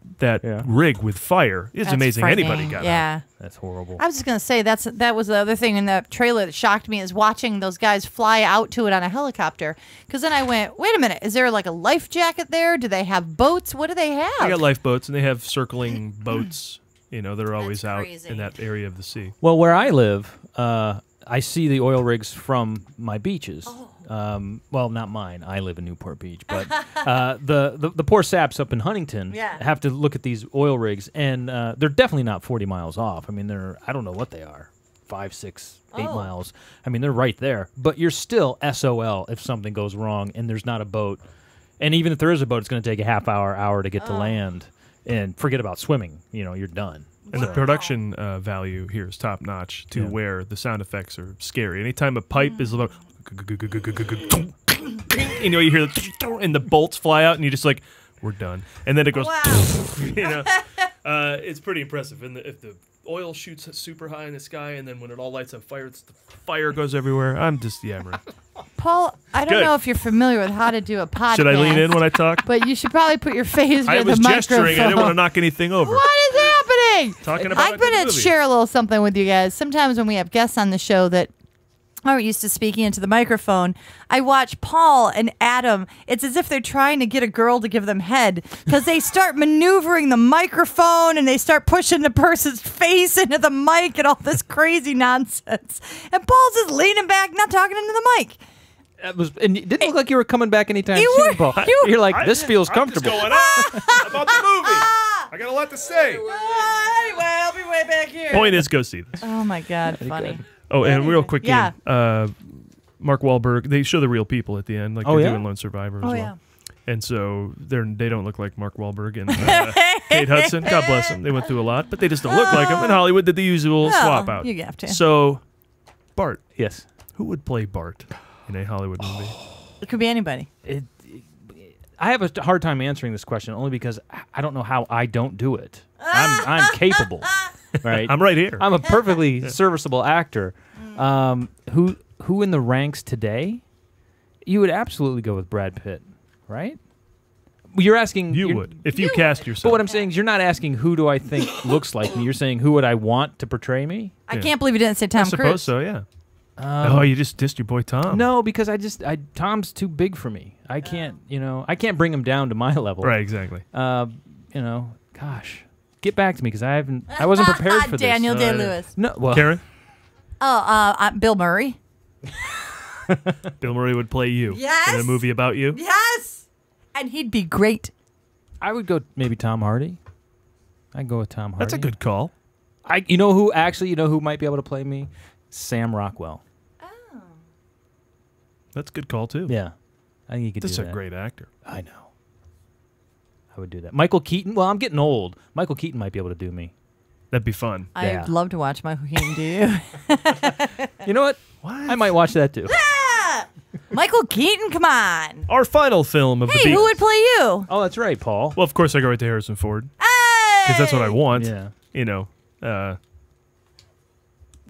rig with fire is That's amazing. frightening. Anybody got Yeah. out. That's horrible. I was just gonna say that was the other thing in that trailer that shocked me is watching those guys fly out to it on a helicopter. Because then I went, wait a minute, is there like a life jacket there? Do they have boats? What do they have? They got lifeboats, and they have circling boats. You know, they're always out crazy. in that area of the sea. Well, where I live, I see the oil rigs from my beaches. Well, not mine. I live in Newport Beach, but the poor saps up in Huntington have to look at these oil rigs, and they're definitely not 40 miles off. I mean, I don't know what they are, 5, 6, 8 miles. I mean, they're right there, but you're still SOL if something goes wrong and there's not a boat. And even if there is a boat, it's going to take a half hour to get to land, and forget about swimming. You know, you're done. And the production value here is top notch to where the sound effects are scary. Anytime a pipe is about, you know, you hear the and the bolts fly out, and you're just like, we're done. And then it goes, you know, it's pretty impressive. And if the oil shoots super high in the sky, and then when it all lights on fire, the fire goes everywhere. I'm just yammering. Paul, I don't Good. know if you're familiar with how to do a podcast. Should I lean in when I talk? But you should probably put your face I near was the microphone. gesturing. I didn't want to knock anything over. What is happening? Talking about I'm going to share a little something with you guys. Sometimes when we have guests on the show that aren't used to speaking into the microphone, I watch Paul and Adam. It's as if they're trying to get a girl to give them head because they start maneuvering the microphone and they start pushing the person's face into the mic and all this crazy nonsense. And Paul's just leaning back, not talking into the mic. And it didn't look like you were coming back anytime You soon, were- Paul. you- You're like, this feels comfortable. I'm just going on about the movie. I got a lot to say. Anyway, I'll be way back here. Point is, go see this. Oh my God, funny. Oh, and real quick, Yeah. Mark Wahlberg. They show the real people at the end, like they do in Lone Survivor as well. Yeah. And so they don't look like Mark Wahlberg and Kate Hudson. God bless them. They went through a lot, but they just don't look like them. And Hollywood did the usual swap out. You have to. So, Bart. Yes. Who would play Bart in a Hollywood movie? It could be anybody. I have a hard time answering this question only because I don't know how I don't do it. I'm capable, right? I'm right here. I'm a perfectly serviceable actor. Who in the ranks today? You would absolutely go with Brad Pitt, right? You're asking. You would if you cast yourself. But what I'm saying is, you're not asking who do I think looks like me. You're saying who would I want to portray me? I can't believe you didn't say Tom I suppose Cruise. so. Yeah. Oh, you just dissed your boy Tom. No, because Tom's too big for me. I can't, I can't bring him down to my level. Right, exactly. Gosh, get back to me because I wasn't prepared for this. Daniel Day-Lewis. No, well, Karen? Bill Murray. Bill Murray would play you Yes. in a movie about you. Yes, and he'd be great. I would go maybe Tom Hardy. I'd go with Tom Hardy. That's a good call. You know who might be able to play me? Sam Rockwell. That's a good call too. Yeah, I think he could do that. That's a great actor. I know. I would do that. Michael Keaton. Well, I'm getting old. Michael Keaton might be able to do me. That'd be fun. I'd love to watch Michael Keaton do you. You know what? I might watch that too. Michael Keaton, come on. Our final film of the Hey, Beatles. who would play you? Oh, that's right, Paul. Well, of course I go right to Harrison Ford Hey! because that's what I want. Yeah.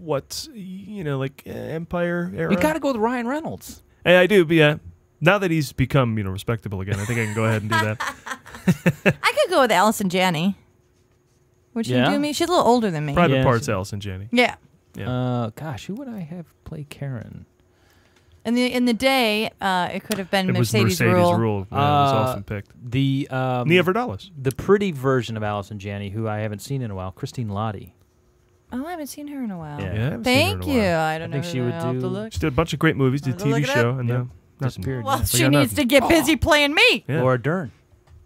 Like Empire era. You got to go with Ryan Reynolds. Hey, I do, but yeah. Now that he's become, respectable again, I think I can go ahead and do that. I could go with Allison Janney. Would she do me? She's a little older than me. Private Parts, Allison Janney. Yeah. Gosh, who would I have play Karen? In the day, it could have been It was Mercedes Rule. Yeah, it was often picked. The Nia Vardalos. The pretty version of Allison Janney, who I haven't seen in a while, Christine Lottie. Oh, I haven't seen her in a while. Yeah, I haven't Thank seen her in a you. while. I don't know. think she would I'll have to do- look. She did a bunch of great movies, did a I'll look TV it show, up. and Yep. nothing. Disappeared. Well, yeah. she needs to get busy playing me. Yeah. Laura Dern.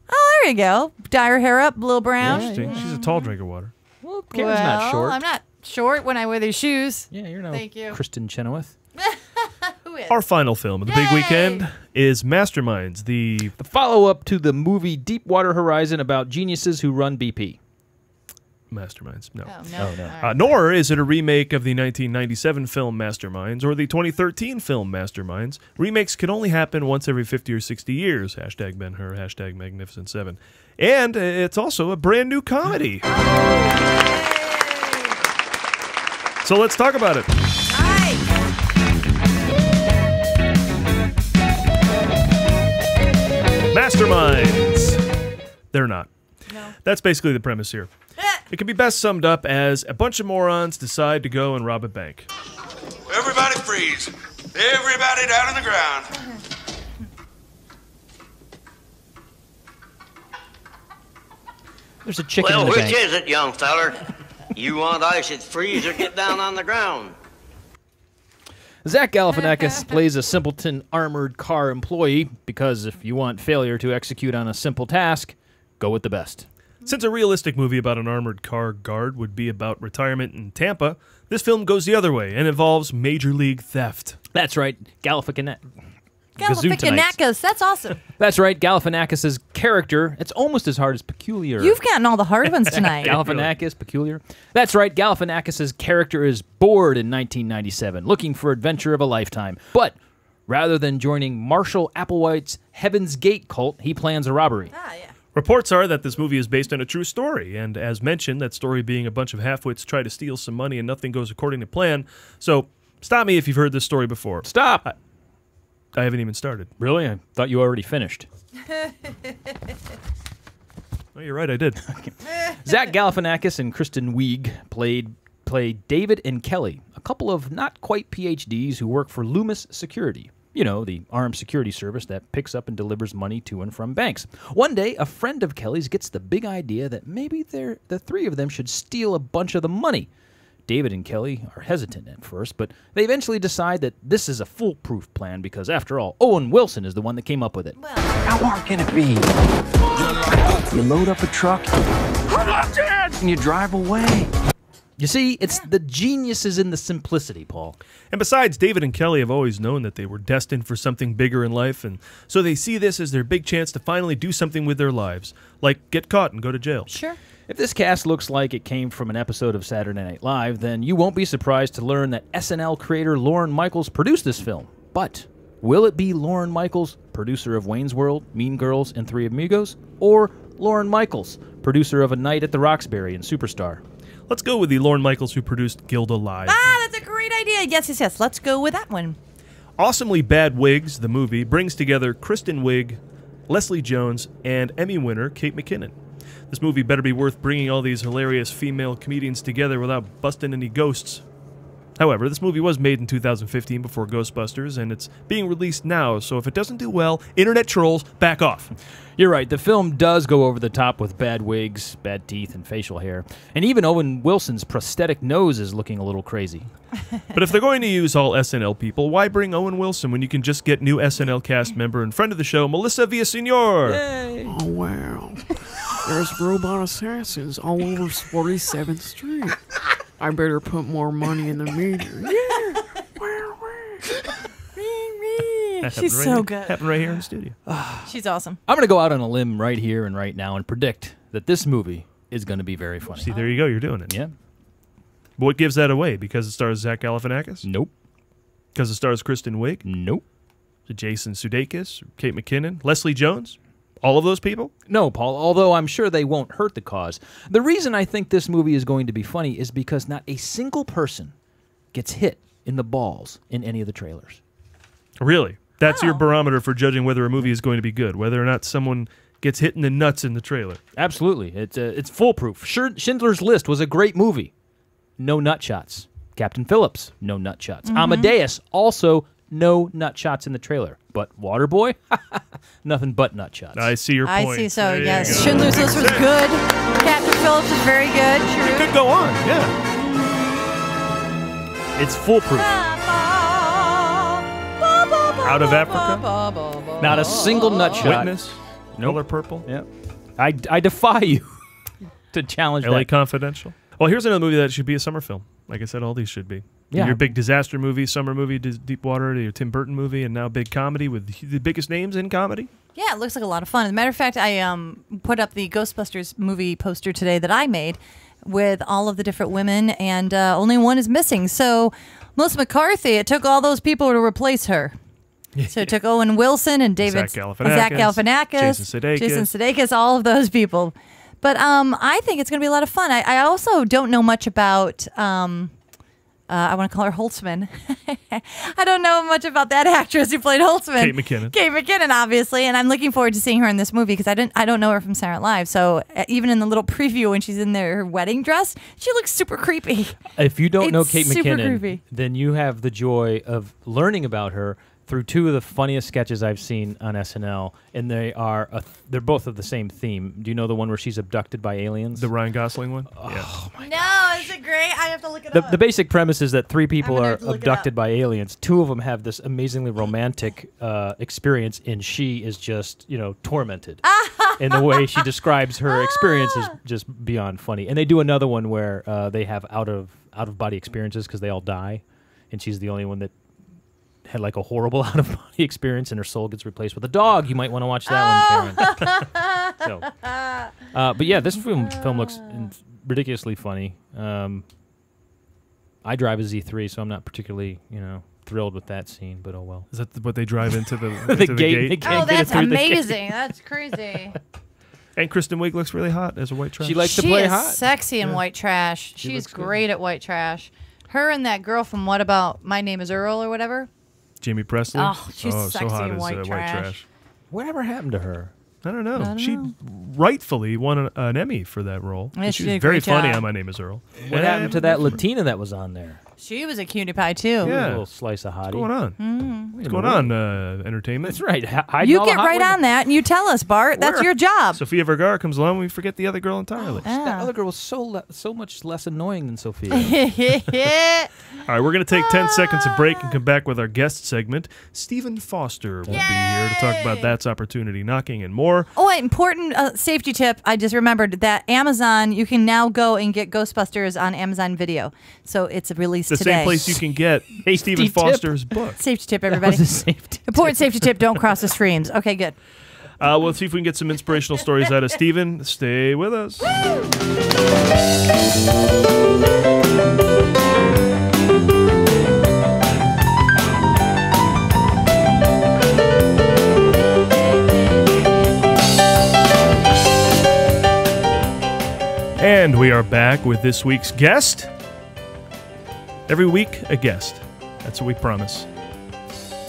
Oh, there you go. Dye her hair up, Lil Brown. Interesting. She's a tall drink of water. Well, Karen's not short. I'm not short when I wear these shoes. Yeah, you're no Thank you. Kristen Chenoweth. Who is? Our final film of the big Yay! weekend is Masterminds, The follow-up to the movie Deepwater Horizon about geniuses who run BP. Masterminds. No. Oh, no. Oh, no. All right. Nor is it a remake of the 1997 film Masterminds or the 2013 film Masterminds. Remakes can only happen once every 50 or 60 years. Hashtag Ben-Hur, hashtag Magnificent Seven. And it's also a brand new comedy. So let's talk about it. Masterminds. They're not. No. That's basically the premise here. It can be best summed up as a bunch of morons decide to go and rob a bank. Everybody freeze. Everybody down on the ground. There's a chicken well, in the which bank. is it, young feller? You want ice at freeze or get down on the ground? Zach Galifianakis plays a simpleton armored car employee because if you want failure to execute on a simple task, go with the best. Since a realistic movie about an armored car guard would be about retirement in Tampa, this film goes the other way and involves major league theft. That's right, Galifianakis. That's awesome. That's right, Galifianakis' character. It's almost as hard as peculiar. You've gotten all the hard ones tonight. Galifianakis, peculiar. That's right, Galifianakis' character is bored in 1997, looking for adventure of a lifetime. But rather than joining Marshall Applewhite's Heaven's Gate cult, he plans a robbery. Reports are that this movie is based on a true story, and as mentioned, that story being a bunch of halfwits try to steal some money and nothing goes according to plan. So, stop me if you've heard this story before. Stop! I haven't even started. Really? I thought you already finished. Oh, you're right, I did. Zach Galifianakis and Kristen Wiig played David and Kelly, a couple of not quite PhDs who work for Loomis Security. You know, the armed security service that picks up and delivers money to and from banks. One day, a friend of Kelly's gets the big idea that maybe the three of them should steal a bunch of the money. David and Kelly are hesitant at first, but they eventually decide that this is a foolproof plan because, after all, Owen Wilson is the one that came up with it. How hard can it be? You load up a truck, and you drive away. You see, it's the geniuses in the simplicity, Paul. And besides, David and Kelly have always known that they were destined for something bigger in life, and so they see this as their big chance to finally do something with their lives, like get caught and go to jail. Sure. If this cast looks like it came from an episode of Saturday Night Live, then you won't be surprised to learn that SNL creator Lorne Michaels produced this film. But will it be Lorne Michaels, producer of Wayne's World, Mean Girls, and Three Amigos, or Lorne Michaels, producer of A Night at the Roxbury and Superstar? Let's go with the Lorne Michaels who produced Gilda Live. That's a great idea. Yes. Let's go with that one. Awesomely Bad Wigs, the movie, brings together Kristen Wiig, Leslie Jones, and Emmy winner Kate McKinnon. This movie better be worth bringing all these hilarious female comedians together without busting any ghosts. However, this movie was made in 2015 before Ghostbusters, and it's being released now, so if it doesn't do well, internet trolls, back off. You're right, the film does go over the top with bad wigs, bad teeth, and facial hair. And even Owen Wilson's prosthetic nose is looking a little crazy. But if they're going to use all SNL people, why bring Owen Wilson when you can just get new SNL cast member and friend of the show, Melissa Villaseñor? Yay! Oh, wow. There's robot assassins all over 47th Street. I better put more money in the meter. Yeah. She's so good. Happened right here in the studio. She's awesome. I'm going to go out on a limb right here and right now and predict that this movie is going to be very funny. See, there you go. You're doing it. Yeah. But what gives that away? Because it stars Zach Galifianakis? Nope. Because it stars Kristen Wiig? Nope. Jason Sudeikis? Kate McKinnon? Leslie Jones? All of those people? No, Paul, although I'm sure they won't hurt the cause. The reason I think this movie is going to be funny is because not a single person gets hit in the balls in any of the trailers. Really? That's your barometer for judging whether a movie is going to be good, whether or not someone gets hit in the nuts in the trailer. Absolutely. It's foolproof. Schindler's List was a great movie. No nut shots. Captain Phillips, no nut shots. Amadeus, also no nut shots in the trailer. But Waterboy, nothing but nut shots. I see your point. I see so, yes. Schindler's List was good. Captain Phillips was very good. True. It could go on, yeah. It's foolproof. Out of Africa? Not a single nut shot. Witness? Nope. Color Purple? Yeah. I defy you to challenge LA that. Confidential? Well, here's another movie that should be a summer film. Like I said, all these should be. Yeah. Your big disaster movie, summer movie, Deepwater, your Tim Burton movie, and now big comedy with the biggest names in comedy. Yeah, it looks like a lot of fun. As a matter of fact, I put up the Ghostbusters movie poster today that I made with all of the different women, and only one is missing. So Melissa McCarthy, it took all those people to replace her. So it took Owen Wilson and Zach Galifianakis, Jason Sudeikis, all of those people. But I think it's going to be a lot of fun. I also don't know much about, I want to call her Holtzman. I don't know much about that actress who played Holtzman. Kate McKinnon, obviously. And I'm looking forward to seeing her in this movie because I don't know her from Saturday Night Live. So even in the little preview when she's in her wedding dress, she looks super creepy. If you don't know Kate McKinnon, then you have the joy of learning about her through two of the funniest sketches I've seen on SNL, and they're both of the same theme. Do you know the one where she's abducted by aliens? The Ryan Gosling one? Oh, my God. Is it great? I have to look it up. The basic premise is that three people are abducted by aliens. Two of them have this amazingly romantic experience, and she is just, tormented. And the way she describes her experience is just beyond funny. And they do another one where they have out-of-body experiences because they all die, and she's the only one that had like a horrible out-of-body experience, and her soul gets replaced with a dog. You might want to watch that one, Karen. But yeah, this film looks ridiculously funny. I drive a Z3, so I'm not particularly, thrilled with that scene. But oh well. Is that what they drive into the the gate? That's amazing. That's crazy. And Kristen Wiig looks really hot as a white trash. She likes to play hot. She's sexy in white trash. She's great at white trash. Her and that girl from What About My Name Is Earl or whatever. Jamie Presley? Oh, she's sexy so hot in as white trash. Whatever happened to her? I don't know. She rightfully won an Emmy for that role. Yeah, she was very funny on My Name Is Earl. What happened to that Latina that was on there? She was a cutie pie, too. Yeah. A little slice of hottie. What's going on? What's going on, entertainment? That's right. You get right on that, and you tell us, Bart. That's your job. Sofia Vergara comes along, and we forget the other girl entirely. That other girl was so much less annoying than Sophia. All right, we're going to take 10 seconds of break and come back with our guest segment. Stephen Foster will be here to talk about That's Opportunity Knocking and more. Oh, an important safety tip. I just remembered that Amazon, you can now go and get Ghostbusters on Amazon Video. So it's released today. The same place you can get Stephen Foster's book. Safety tip, everybody. Important safety tip, don't cross the streams. Okay, good. We'll see if we can get some inspirational stories out of Stephen. Stay with us. And we are back with this week's guest. Every week, a guest. That's what we promise.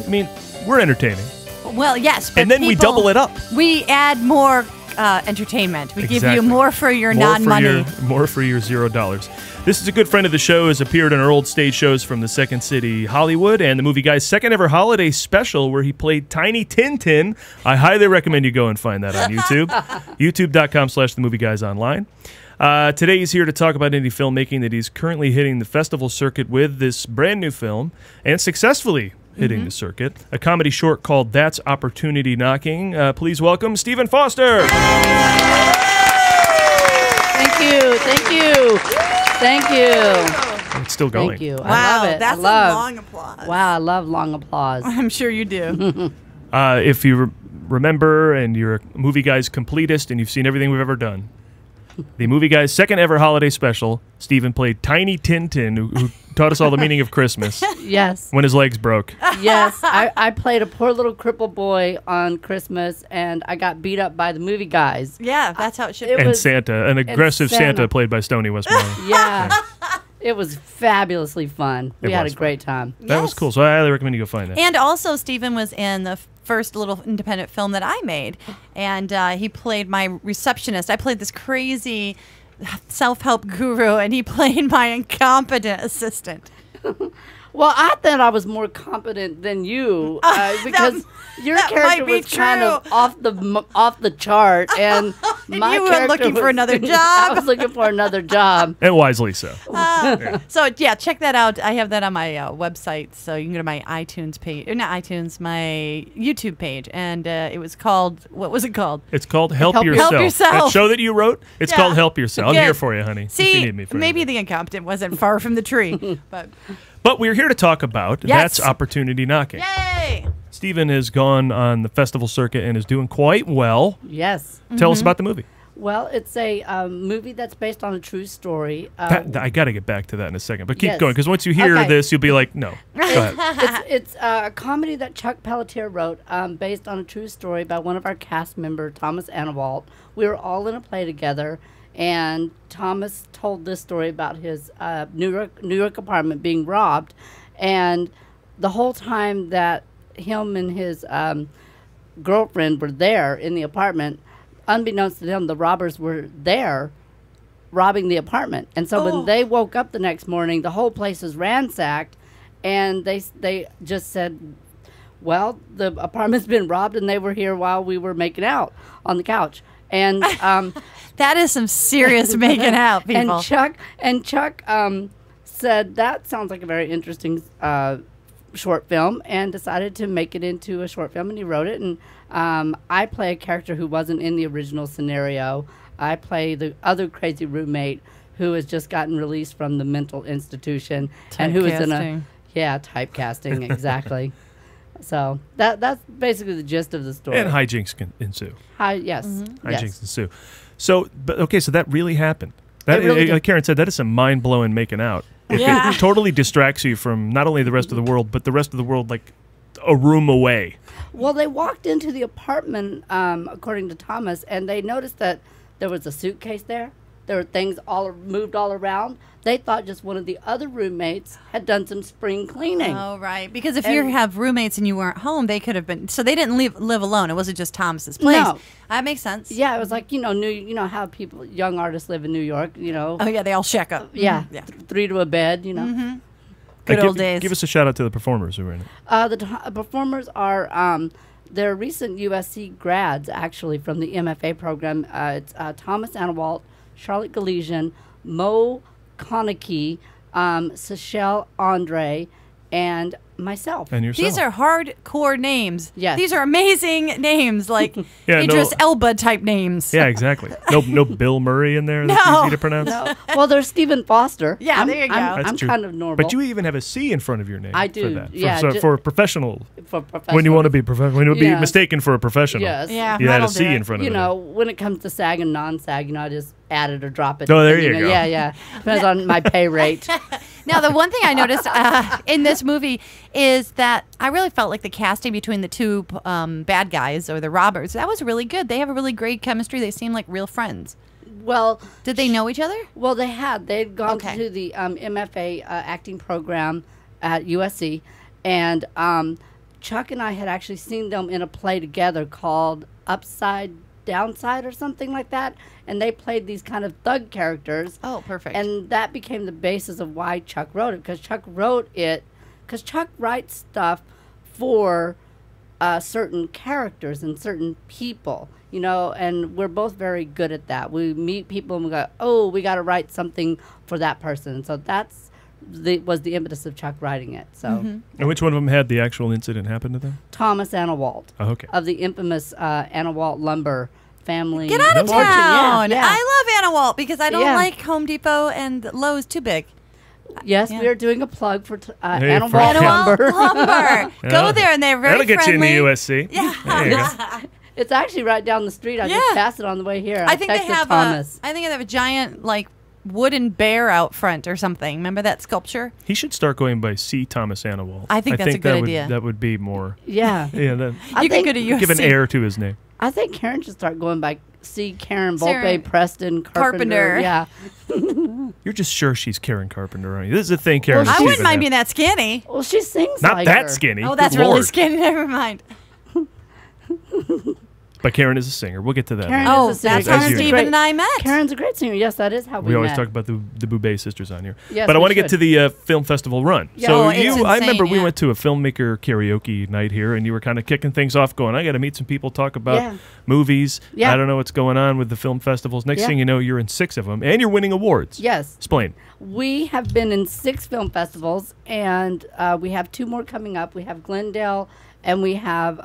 I mean, we're entertaining. Well, yes. But and then we double it up. We add more entertainment. We give you more for your non-money. More for your $0. This is a good friend of the show, has appeared on our old stage shows from the Second City Hollywood and the Movie Guy's second ever holiday special where he played Tiny Tintin. I highly recommend you go and find that on YouTube. YouTube.com/themovieguysonline. Today he's here to talk about indie filmmaking that he's currently hitting the festival circuit with this brand new film and successfully hitting the circuit. A comedy short called That's Opportunity Knocking. Please welcome Stephen Foster. Thank you. Thank you. Thank you. It's still going. Thank you. Wow, I love it. that's a long applause. Wow, I love long applause. I'm sure you do. If you remember and you're a Movie Guy's completist and you've seen everything we've ever done, the Movie Guy's second ever holiday special, Stephen played Tiny Tintin, who taught us all the meaning of Christmas. Yes. When his legs broke. Yes. I played a poor little crippled boy on Christmas, and I got beat up by the movie guys. Yeah, that's how it should be. And Santa, an aggressive Santa played by Stoney Westmoreland. Yeah. It was fabulously fun. We had a great time. That was cool. So I highly recommend you go find that. And also, Stephen was in the first little independent film that I made. And he played my receptionist. I played this crazy self-help guru, and he played my incompetent assistant. Well, I thought I was more competent than you because your character was kind of off the chart, and my you were character looking for another job. I was looking for another job, and wisely so. So yeah, check that out. I have that on my website, so you can go to my iTunes page, or not iTunes, my YouTube page, and it was called. What was it called? It's called Help Yourself. Help Yourself. That show that you wrote. It's called Help Yourself. I'm Good. here for you, honey. See, if you need me for maybe anything. the incompetent wasn't far from the tree, But we're here to talk about That's Opportunity Knocking. Yay! Stephen has gone on the festival circuit and is doing quite well. Yes. Tell us about the movie. Well, it's a movie that's based on a true story. I got to get back to that in a second, but keep Yes. going, because once you hear Okay. this, you'll be like, no. Go ahead. It's a comedy that Chuck Pelletier wrote based on a true story by one of our cast member, Thomas Annewalt. We were all in a play together, and Thomas told this story about his New York apartment being robbed, and the whole time that him and his girlfriend were there in the apartment, unbeknownst to them, the robbers were there robbing the apartment. And so when they woke up the next morning, the whole place was ransacked, and they just said, well, the apartment's been robbed, and they were here while we were making out on the couch. And that is some serious making out, people. And Chuck said, that sounds like a very interesting short film, and decided to make it into a short film, and he wrote it. And I play a character who wasn't in the original scenario. I play the other crazy roommate who has just gotten released from the mental institution and who is in a typecasting. Exactly. So that's basically the gist of the story. And hijinks can ensue. Hijinks ensue. So, so that really happened. That, really like Karen said, that is some mind-blowing making out. It totally distracts you from not only the rest of the world, but the rest of the world like a room away. Well, they walked into the apartment, according to Thomas, and they noticed that there was a suitcase there. There were things moved all around. They thought just one of the other roommates had done some spring cleaning. Oh, right. Because if you have roommates and you weren't home, they could have been. So they didn't live alone. It wasn't just Thomas's place. No. That makes sense. Yeah, it was like, you know how young artists live in New York, Oh, yeah, they all shack up. Yeah. Yeah. 3 to a bed, Good old days. Give us a shout out to the performers who were in it. The performers are they're recent USC grads, actually, from the MFA program. It's Thomas Annewalt, Charlotte Galesian, Mo Konecki, Seychelle Andre, and myself. And yourself. These are hardcore names. Yes. These are amazing names, like Idris Elba type names. Yeah, exactly. No Bill Murray in there that's easy to pronounce? No. Well, there's Stephen Foster. Yeah, there you go. I'm kind of normal. But you even have a C in front of your name. I do. For that. Yeah, for professional. For professional. When you want to be professional. When you want to be mistaken for a professional. Yes. Yeah, you had a C in front of it. When it comes to SAG and non-SAG, I just add it or drop it. Oh, there you go. Yeah. Depends on my pay rate. Now, the one thing I noticed in this movie is that I really felt like the casting between the two bad guys or the robbers, that was really good. They have a really great chemistry. They seem like real friends. Well, did they know each other? Well, they had. They'd gone to the MFA acting program at USC, and Chuck and I had actually seen them in a play together called Upside Downside or something like that, and they played these kind of thug characters. Oh, perfect. And that became the basis of why Chuck wrote it, because Chuck writes stuff for certain characters and certain people, and we're both very good at that. We meet people and we go, oh, we got to write something for that person. So was the impetus of Chuck writing it. So. And which one of them had the actual incident happen to them? Thomas Annewalt. Oh, okay. Of the infamous Annewalt lumber family. Get out of town. Yeah. I love Annewalt because I don't like Home Depot and Lowe's too big. Yes, we are doing a plug for Annewalt Lumber. Go there, and they're very friendly. That'll get you in the USC. Yeah. There you go. It's actually right down the street. I just passed it on the way here. I think they have Thomas. I think they have a giant wooden bear out front or something. Remember that sculpture? He should start going by C. Thomas Annewalt. I think that's a good idea. That would be more. Yeah. Yeah. You can go to USC. Give an air to his name. I think Karen should start going by C. Karen, Volpe, Preston, Carpenter. Yeah. You're just sure she's Karen Carpenter, aren't you? This is the thing, Karen. I wouldn't mind being that skinny. Well, she sings Not like that her. skinny. Oh, that's Good really Lord. skinny. Never mind. But Karen is a singer. We'll get to that. Karen is a singer. That's how Stephen and I met. Karen's a great singer. Yes, that is how we met. We always talk about the Boubet sisters on here. Yes, but I want to should. get to the film festival run. Yeah. So it's I insane, remember we yeah. went to a filmmaker karaoke night here, and you were kind of kicking things off, going, I got to meet some people, talk about movies. Yeah. I don't know what's going on with the film festivals. Next thing you know, you're in 6 of them, and you're winning awards. Yes. Explain. We have been in 6 film festivals, and we have 2 more coming up. We have Glendale, and we have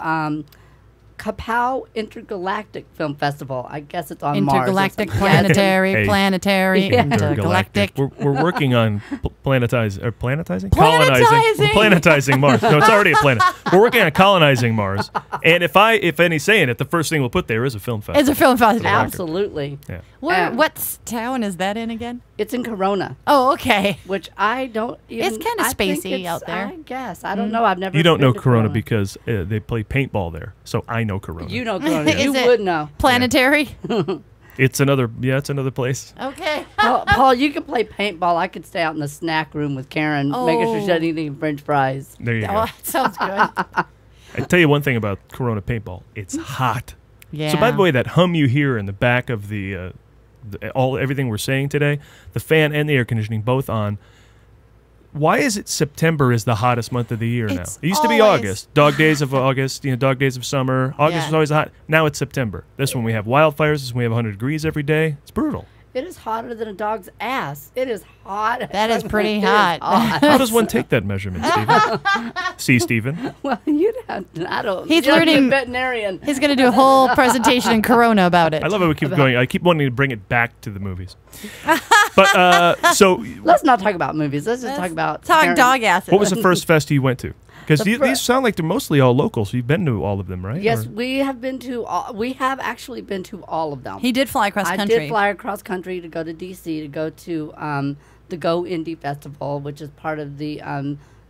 Kapow Intergalactic Film Festival. I guess it's on Mars. Intergalactic, planetary, Hey. planetary, intergalactic. We're working on planetizing. Planetizing. We're planetizing Mars. No, it's already a planet. We're working on colonizing Mars. And if any's saying it, the first thing we'll put there is a film festival. It's a film festival. Absolutely. Yeah. What town is that in again? It's in Corona. Oh, okay. Which I don't even... It's kind of spacey out there. I guess. I don't know. I've never You don't been know to Corona because they play paintball there. So I know Corona. You know Corona. You Is it would know. Planetary? It's another place. Okay. Paul, you can play paintball. I could stay out in the snack room with Karen, making sure she doesn't eat any French fries. There you go. Oh, that sounds good. I tell you one thing about Corona paintball. It's hot. Yeah. So by the way, that hum you hear in the back of everything we're saying today, the fan and the air conditioning both on. Why is it September is the hottest month of the year now? It used to be August. Dog days of August, dog days of summer. August was always hot. Now it's September. This one we have wildfires. This one we have 100 degrees every day. It's brutal. It is hotter than a dog's ass. It is hot. That is pretty hot. How does one take that measurement, Stephen? See, Stephen? Well, you'd have to, I don't. He's you're learning. a veterinarian. He's going to do a whole presentation in Corona about it. I love how we keep going. I keep wanting to bring it back to the movies. But so let's not talk about movies. Let's just talk about dog asses. What was the first fest you went to? Because these sound like they're mostly all local, so you've been to all of them, right? Yes, we have been to. We have actually been to all of them. He did fly across country. I did fly across country to go to D.C. to go to the Go Indie Festival, which is part of the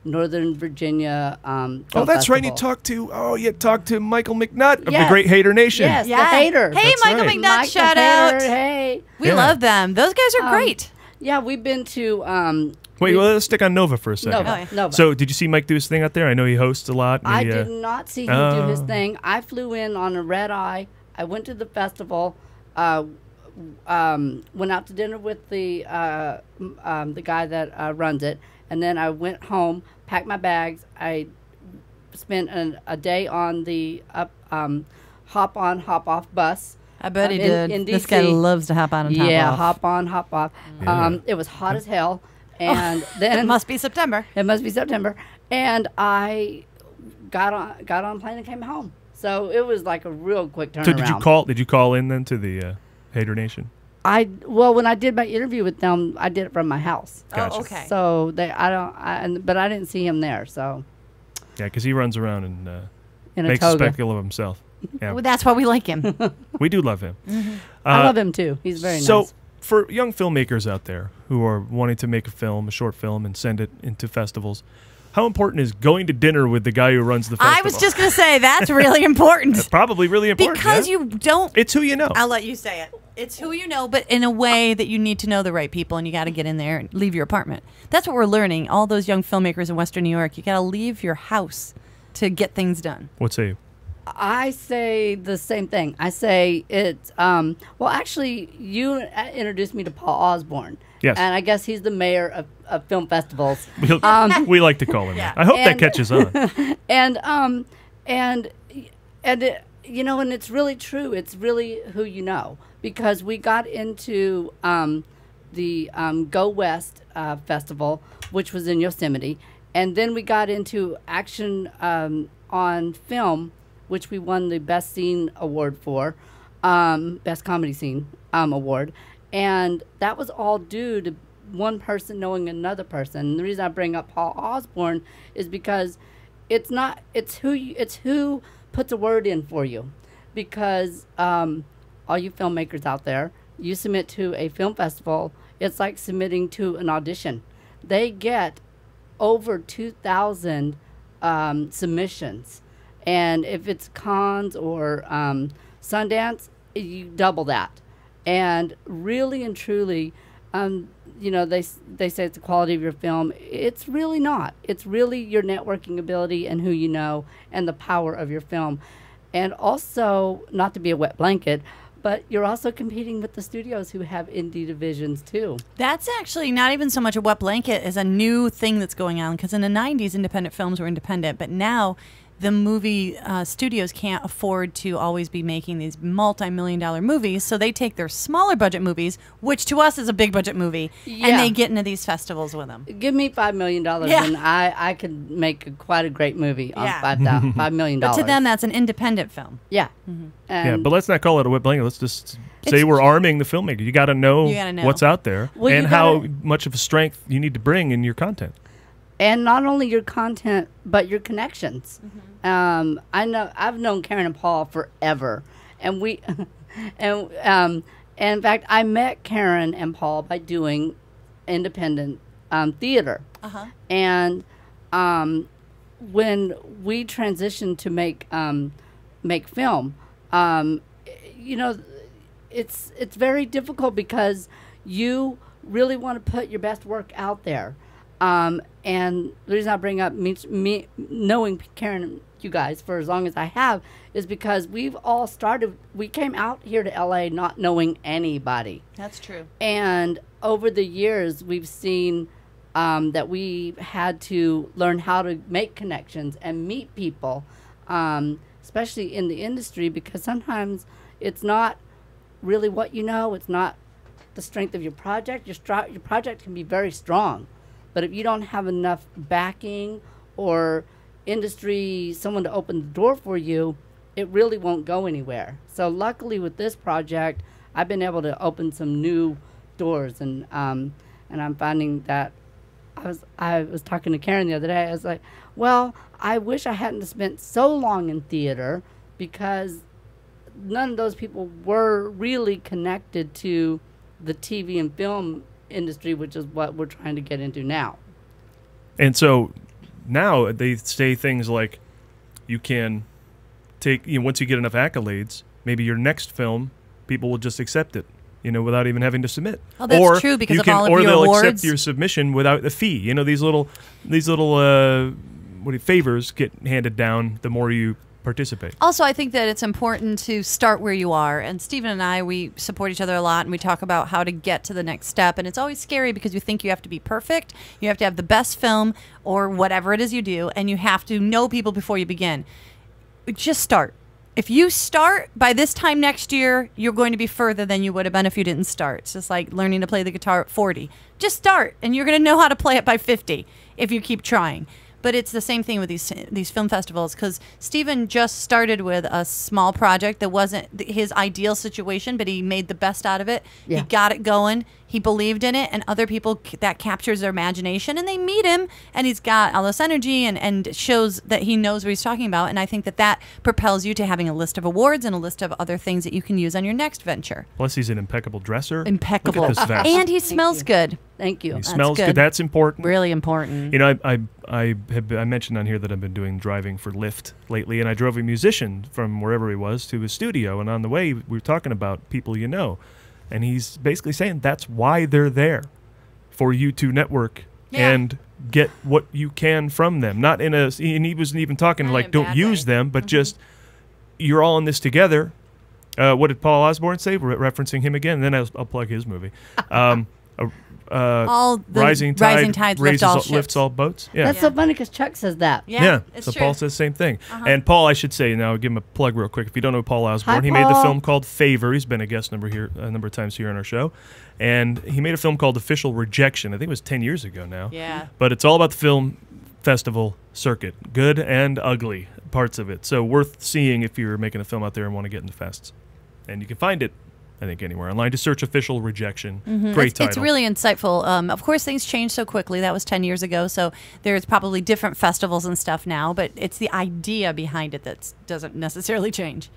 Northern Virginia. Film that's right. Festival. You talked to Michael McNutt of the Great Hater Nation. Yes, the Hater. Hey, That's Michael right. McNutt, shout out. Hey, we love them. Those guys are great. Yeah, we've been to. Wait, let's stick on Nova for a second. Nova. So, did you see Mike do his thing out there? I know he hosts a lot. I did not see him do his thing. I flew in on a red eye. I went to the festival. Went out to dinner with the guy that runs it, and then I went home, packed my bags. I spent a day on the hop on, hop off bus. I bet he did. In this DC. guy loves to hop on and hop off. Yeah, hop on, hop off. Yeah. It was hot as hell. And then it must be September. It must be September. And I got on a plane and came home. So it was like a real quick turnaround. So did you call in then to the Hater Nation? When I did my interview with them, I did it from my house. Gotcha. Oh, okay. So but I didn't see him there. So yeah, because he runs around and in makes a spectacle of himself. Yeah. Well, that's why we like him. We do love him. Mm-hmm. I love him too. He's very nice. So for young filmmakers out there who are wanting to make a short film, and send it into festivals, how important is going to dinner with the guy who runs the festival? I was just going to say, that's really important. That's probably really important. Because you don't... It's who you know. I'll let you say it. It's who you know, but in a way that you need to know the right people, and you got to get in there and leave your apartment. That's what we're learning. All those young filmmakers in Western New York, you got to leave your house to get things done. What say you? I say the same thing. I say it's, well, actually, you introduced me to Paul Osborne. Yes. And I guess he's the mayor of film festivals. We like to call him that. I hope that catches on. And it's really true. It's really who you know. Because we got into the Go West Festival, which was in Yosemite. And then we got into Action on Film, which we won the Best Scene Award for, Best Comedy Scene Award. And that was all due to one person knowing another person. And the reason I bring up Paul Osborne is because it's who puts a word in for you. Because all you filmmakers out there, you submit to a film festival, it's like submitting to an audition. They get over 2,000 submissions. And if it's Cannes or Sundance, you double that. And really and truly, they say it's the quality of your film. It's really not. It's really your networking ability and who you know and the power of your film. And also, not to be a wet blanket, but you're also competing with the studios who have indie divisions too. That's actually not even so much a wet blanket as a new thing that's going on. Because in the 90s, independent films were independent. But now the movie studios can't afford to always be making these multi-million-dollar movies, so they take their smaller budget movies, which to us is a big budget movie, and they get into these festivals with them. Give me $5 million, and I could make quite a great movie on $5 million. But to them, that's an independent film. Yeah. Yeah, but let's not call it a whip blanket. Let's just say we're arming the filmmaker. You got to know what's out there and how much of a strength you need to bring in your content. And not only your content, but your connections. I've known Karen and Paul forever, and and in fact, I met Karen and Paul by doing independent theater. And when we transitioned to make film, you know, it's very difficult because you really want to put your best work out there. And the reason I bring up me knowing Karen and you guys for as long as I have is because we came out here to LA not knowing anybody. That's true. And over the years, we've seen that we had to learn how to make connections and meet people, especially in the industry, because sometimes it's not really what you know. It's not the strength of your project. Your project can be very strong, but if you don't have enough backing or industry, someone to open the door for you, it really won't go anywhere. So luckily with this project, I've been able to open some new doors, and I'm finding that I was talking to Karen the other day. I was like, well, I wish I hadn't spent so long in theater, because none of those people were really connected to the TV and film industry, which is what we're trying to get into now. And so now they say things like you can take, once you get enough accolades, maybe your next film, people will just accept it, without even having to submit. Oh, that's true, because of all of your awards. Or they'll accept your submission without a fee. These little favors get handed down the more you participate. Also, I think that it's important to start where you are. And Stephen and I, we support each other a lot, and we talk about how to get to the next step. And it's always scary because you think you have to be perfect. You have to have the best film or whatever it is you do, and you have to know people before you begin. Just start. If you start, by this time next year, you're going to be further than you would have been if you didn't start. It's just like learning to play the guitar at 40. Just start, and you're going to know how to play it by 50 if you keep trying. But it's the same thing with these film festivals, because Stephen just started with a small project that wasn't his ideal situation, but he made the best out of it. Yeah. He got it going. He believed in it, and other people, that captures their imagination, and they meet him, and he's got all this energy and shows that he knows what he's talking about. And I think that propels you to having a list of awards and a list of other things that you can use on your next venture. Plus, he's an impeccable dresser. Impeccable. Look at this vest. And he smells good. Thank you. He smells good. That's important. Really important. I mentioned on here that I've been doing driving for Lyft lately, and I drove a musician from wherever he was to his studio, and on the way we were talking about people you know, and he's basically saying that's why they're there, for you to network and get what you can from them. Not in and he wasn't even talking like don't use them, but just you're all in this together. What did Paul Osborne say? Referencing him again, and then I'll plug his movie. Rising tide lifts all boats. Yeah. That's so funny because Chuck says that. Yeah. So true. Paul says the same thing. And Paul, I should say, now give him a plug real quick. If you don't know Paul Osborne, he made the film called Favor. He's been a guest a number of times here on our show. And he made a film called Official Rejection. I think it was 10 years ago now. Yeah. But it's all about the film festival circuit, good and ugly parts of it. So worth seeing if you're making a film out there and want to get into fests. And you can find it, I think, anywhere online. Just search Official Rejection. Great title. It's really insightful. Of course, things change so quickly. That was 10 years ago, so there's probably different festivals and stuff now, but it's the idea behind it that doesn't necessarily change.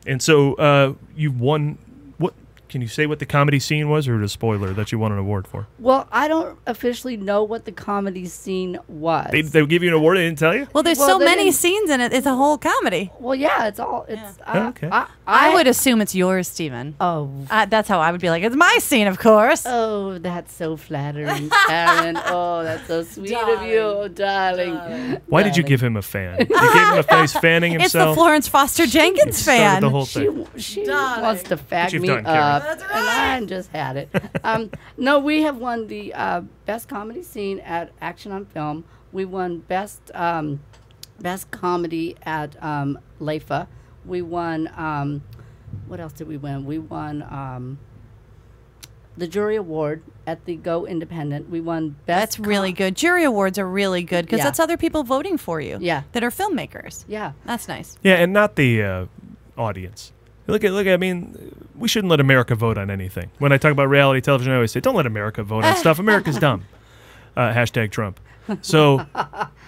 And so you've won. What can you say what the comedy scene was, or is it a spoiler that you won an award for? Well, I don't officially know what the comedy scene was. They give you an award, they didn't tell you? Well, there's so many scenes in it. It's a whole comedy. Well, yeah, it's all. It's. Okay. I would assume it's yours, Stephen. Oh. That's how I would be like, it's my scene, of course. Oh, that's so flattering, Karen. Oh, that's so sweet of you, darling. Why did you give him a fan? You gave him a fan. He's fanning himself. It's the Florence Foster Jenkins fan. The whole thing. She wants to fag me up. That's right. And I just had it. No, we have won the best comedy scene at Action on Film. We won best Best Comedy at LAFA. We won, what else did we win? We won the Jury Award at the Go Independent. We won Best. That's really good. Jury awards are really good because that's other people voting for you. Yeah. That are filmmakers. Yeah. That's nice. Yeah, and not the audience. Look. I mean, we shouldn't let America vote on anything. When I talk about reality television, I always say, don't let America vote on stuff. America's dumb. Hashtag Trump. So,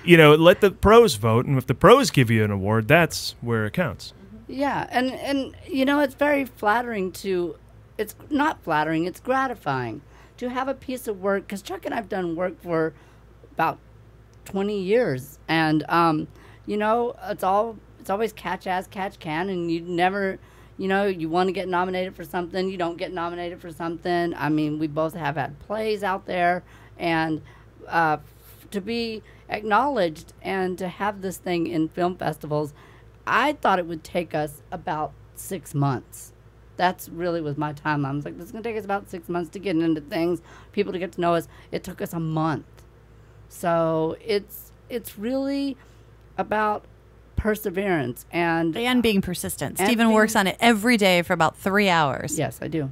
let the pros vote, and if the pros give you an award, that's where it counts. Yeah, and it's very flattering to. It's not flattering. It's gratifying to have a piece of work, because Chuck and I've done work for about 20 years, and it's always catch as catch can, and you never, you want to get nominated for something, you don't get nominated for something. I mean, we both have had plays out there, and to be acknowledged and to have this thing in film festivals, I thought it would take us about 6 months. That's really was my timeline. I was like, this is going to take us about 6 months to get into things, people to get to know us. It took us a month. So it's really about perseverance and being persistent. Stephen works on it every day for about 3 hours. Yes, I do.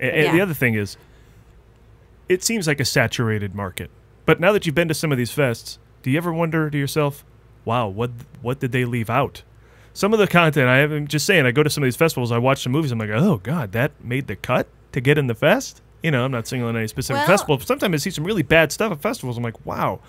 And the other thing is, it seems like a saturated market. But now that you've been to some of these fests, do you ever wonder to yourself, wow, what did they leave out? Some of the content, I'm just saying, I go to some of these festivals, I watch some movies, I'm like, oh, God, that made the cut to get in the fest? I'm not singling any specific festival. But sometimes I see some really bad stuff at festivals. I'm like, wow.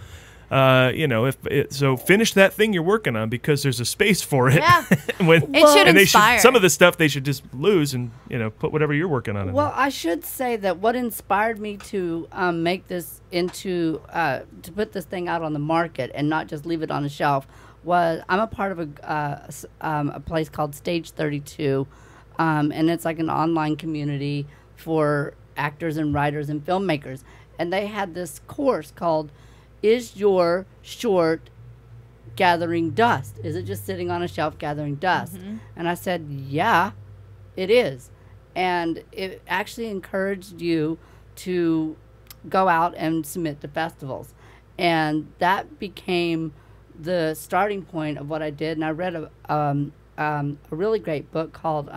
So finish that thing you're working on because there's a space for it. Yeah. It should inspire. Some of the stuff they should just lose and, put whatever you're working on in Well, there. I should say that what inspired me to make this into, to put this thing out on the market and not just leave it on a shelf was I'm a part of a place called Stage 32, and it's like an online community for actors and writers and filmmakers. And they had this course called Is Your Short Gathering Dust? Is it just sitting on a shelf gathering dust? Mm-hmm. And I said, yeah, it is. And it actually encouraged you to go out and submit to festivals. And that became the starting point of what I did. And I read a really great book called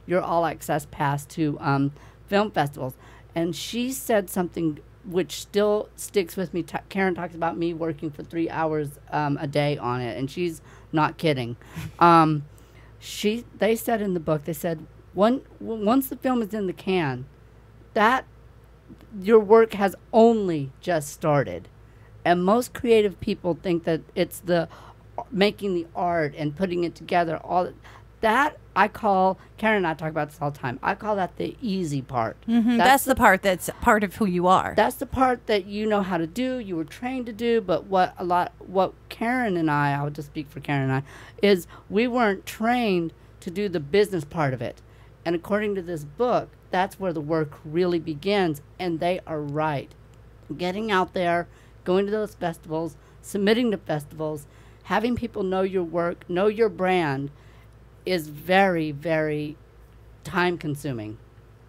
Your All Access Pass to Film Festivals. And she said something which still sticks with me. Karen talks about me working for 3 hours a day on it, and she's not kidding. They said in the book, they said, once the film is in the can, that your work has only just started. And most creative people think that it's the making the art and putting it together. All that I call, Karen and I talk about this all the time, I call that the easy part. Mm-hmm. That's the part that's part of who you are. That's the part that you know how to do, you were trained to do, but what Karen and I would just speak for Karen and I, is we weren't trained to do the business part of it. And according to this book, that's where the work really begins, and they are right. Getting out there, going to those festivals, submitting to festivals, having people know your work, know your brand, is very, very time-consuming.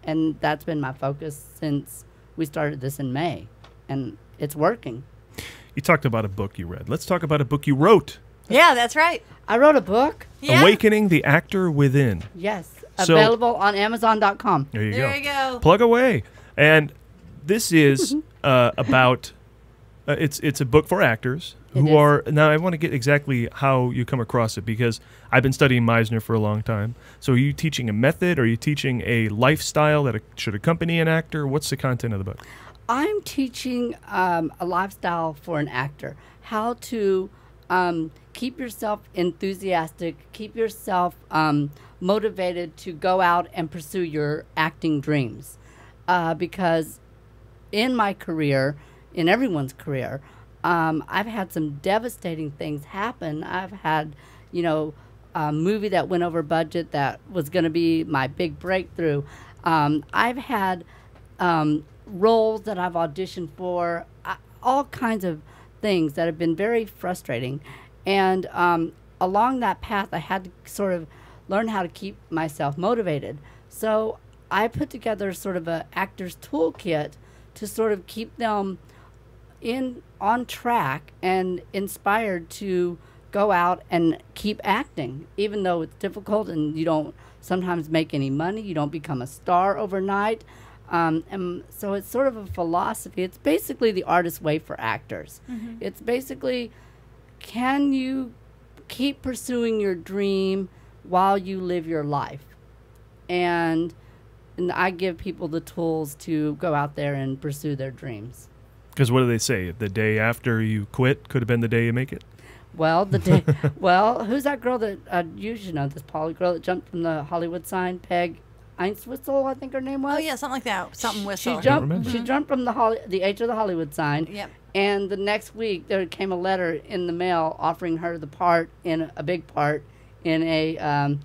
And that's been my focus since we started this in May, and it's working. You talked about a book you read. Let's talk about a book you wrote. Yeah, that's right. I wrote a book. Yeah. Awakening the Actor Within. Yes. Available on Amazon.com. There you There you go. Plug away. And this is about... it's a book for actors who are... Now, I want to get exactly how you come across it, because I've been studying Meisner for a long time. So are you teaching a method? Or are you teaching a lifestyle that should accompany an actor? What's the content of the book? I'm teaching a lifestyle for an actor. How to keep yourself enthusiastic, keep yourself motivated to go out and pursue your acting dreams. Because in my career... in everyone's career, I've had some devastating things happen. I've had, a movie that went over budget that was going to be my big breakthrough. I've had roles that I've auditioned for, all kinds of things that have been very frustrating. And along that path, I had to sort of learn how to keep myself motivated. So I put together sort of an actor's toolkit to sort of keep them on track and inspired to go out and keep acting, even though it's difficult and you don't sometimes make any money. You don't become a star overnight. And so it's sort of a philosophy. It's basically the artist's way for actors. It's basically, can you keep pursuing your dream while you live your life? And I give people the tools to go out there and pursue their dreams. Because what do they say? The day after you quit could have been the day you make it? Well, the day. Well, who's that girl that you should know? This Polly girl that jumped from the Hollywood sign, Peg Einswitzel, I think her name was. Oh yeah, something like that. Something whistle. She jumped. She jumped from the edge of the Hollywood sign. Yep. And the next week there came a letter in the mail offering her the part in a big part in a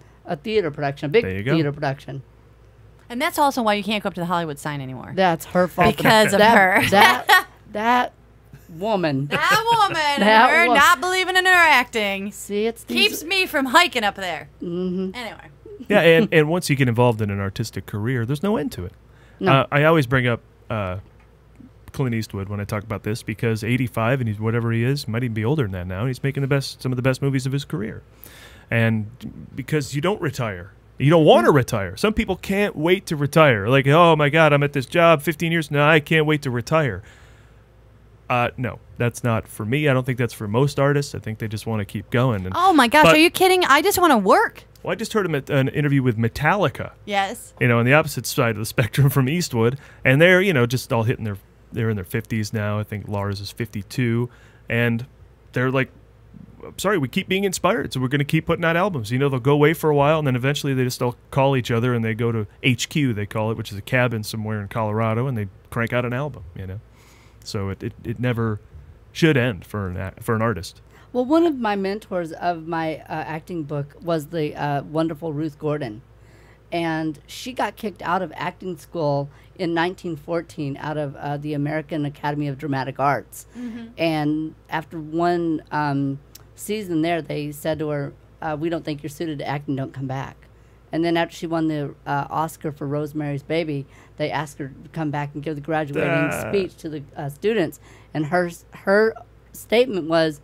theater production, a big theater production. And that's also why you can't go up to the Hollywood sign anymore. That's her fault. Because of her. That woman. That woman. Her not believing in her acting. See, it's keeps me from hiking up there. Anyway. Yeah, and once you get involved in an artistic career, there's no end to it. No. I always bring up Clint Eastwood when I talk about this because 85 and he's whatever he is, might even be older than that now. And he's making some of the best movies of his career. And because you don't retire. You don't want to retire. Some people can't wait to retire. Like, oh my God, I'm at this job 15 years. No, I can't wait to retire. No, that's not for me. I don't think that's for most artists. I think they just want to keep going. And, oh my gosh, are you kidding? I just want to work. Well, I just heard him at an interview with Metallica. Yes. You know, on the opposite side of the spectrum from Eastwood. And they're, you know, just all hitting they're in their 50s now. I think Lars is 52. And they're like, I'm sorry, we keep being inspired, so we're going to keep putting out albums. You know, they'll go away for a while, and then eventually they just all call each other, and they go to HQ, they call it, which is a cabin somewhere in Colorado, and they crank out an album, you know. So it never should end for an artist. Well, one of my mentors of my acting book was the wonderful Ruth Gordon. And she got kicked out of acting school in 1914 out of the American Academy of Dramatic Arts. And after one season there, they said to her, we don't think you're suited to acting, don't come back. And then after she won the Oscar for Rosemary's Baby, they asked her to come back and give the graduating speech to the students. And her statement was,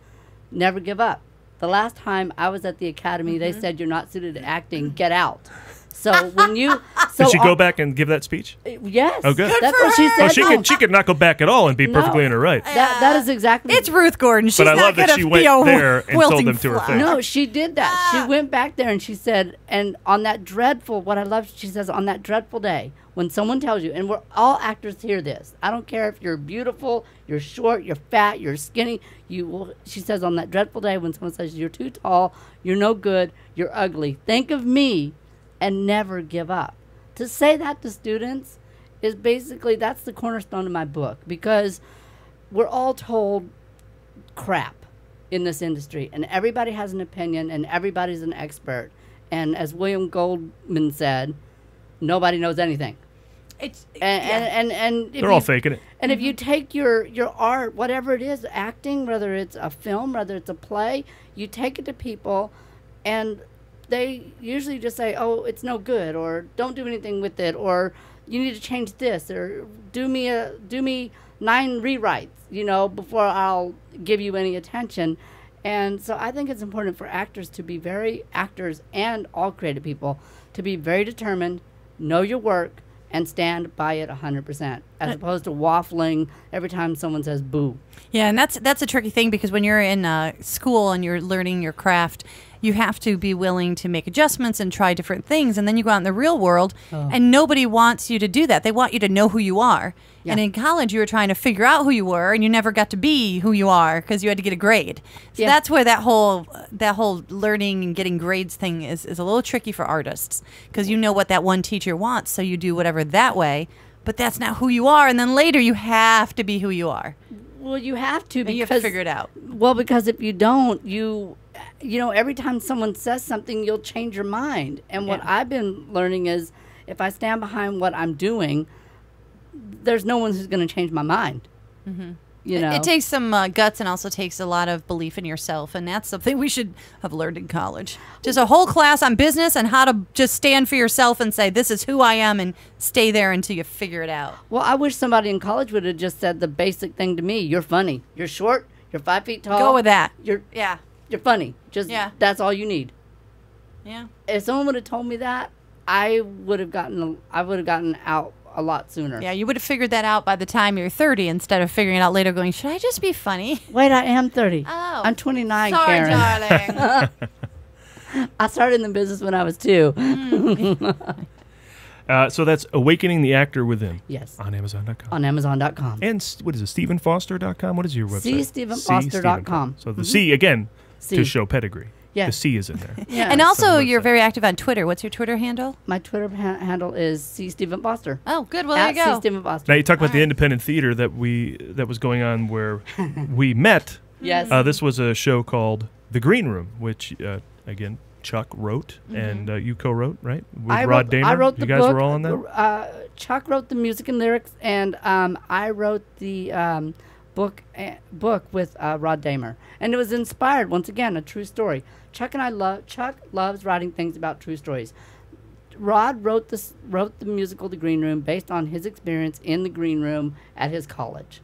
never give up. The last time I was at the Academy, they said, you're not suited to acting, get out. So when you... Did she go back and give that speech? Yes. Oh, good. That's what she said. Oh, she could not go back at all and be perfectly in her right. That is exactly... It's Ruth Gordon. She's but I not love that she went there and told them to her face. No, she did that. She went back there and she said, and on that dreadful, what I love, she says, on that dreadful day, when someone tells you, and we're all actors hear this, I don't care if you're beautiful, you're short, you're fat, you're skinny, she says, on that dreadful day when someone says, you're too tall, you're no good, you're ugly, think of me and never give up. To say that to students is basically, that's the cornerstone of my book, because we're all told crap in this industry, and everybody has an opinion, and everybody's an expert. And as William Goldman said, nobody knows anything. And they're all faking it. And if you take your art, whatever it is, acting, whether it's a film, whether it's a play, you take it to people, and they usually just say, oh, it's no good, or don't do anything with it, or you need to change this, or do me 9 rewrites, you know, before I'll give you any attention. And so I think it's important for actors and all creative people to be very determined, know your work, and stand by it 100%, as opposed to waffling every time someone says boo. Yeah, and that's a tricky thing, because when you're in school and you're learning your craft, you have to be willing to make adjustments and try different things. And then you go out in the real world, and nobody wants you to do that. They want you to know who you are. Yeah. And in college, you were trying to figure out who you were, and you never got to be who you are because you had to get a grade. So that's where that whole learning and getting grades thing is a little tricky for artists, because you know what that one teacher wants, so you do whatever that way. But that's not who you are, and then later you have to be who you are. Well, you have to, because you have to figure it out. Well, because if you don't, you know, every time someone says something, you'll change your mind. And what I've been learning is, if I stand behind what I'm doing, there's no one who's going to change my mind. You know, it takes some guts, and also takes a lot of belief in yourself, and that's something we should have learned in college. Just a whole class on business and how to just stand for yourself and say, this is who I am, and stay there until you figure it out. Well, I wish somebody in college would have just said the basic thing to me: you're funny, you're short, you're 5 feet tall. Go with that. You're You're funny. Just that's all you need. Yeah. If someone would have told me that, I would have gotten out a lot sooner. Yeah, you would have figured that out by the time you're 30 instead of figuring it out later going, should I just be funny? Wait, I am 30. Oh. I'm 29, Sorry, Karen. darling. I started in the business when I was 2. So that's Awakening the Actor Within. Yes. On Amazon.com. On Amazon.com. And what is it, StephenFoster.com? What is your website? CStephenFoster.com. So the C, again, C. to show pedigree. Yeah. The C is in there. Yeah. And also, you're very active on Twitter. What's your Twitter handle? My Twitter handle is CStephenFoster. Oh, good. Well, there you go. CStephenFoster. Now, you talk about the independent theater that was going on where we met. Yes. This was a show called The Green Room, which, again, Chuck wrote and you co-wrote, right? With Rod Damer? I wrote the book. You guys were all on that? Chuck wrote the music and lyrics, and I wrote the book with Rod Damer. And it was inspired, once again, a true story. Chuck loves writing things about true stories. Rod wrote the musical The Green Room based on his experience in the green room at his college.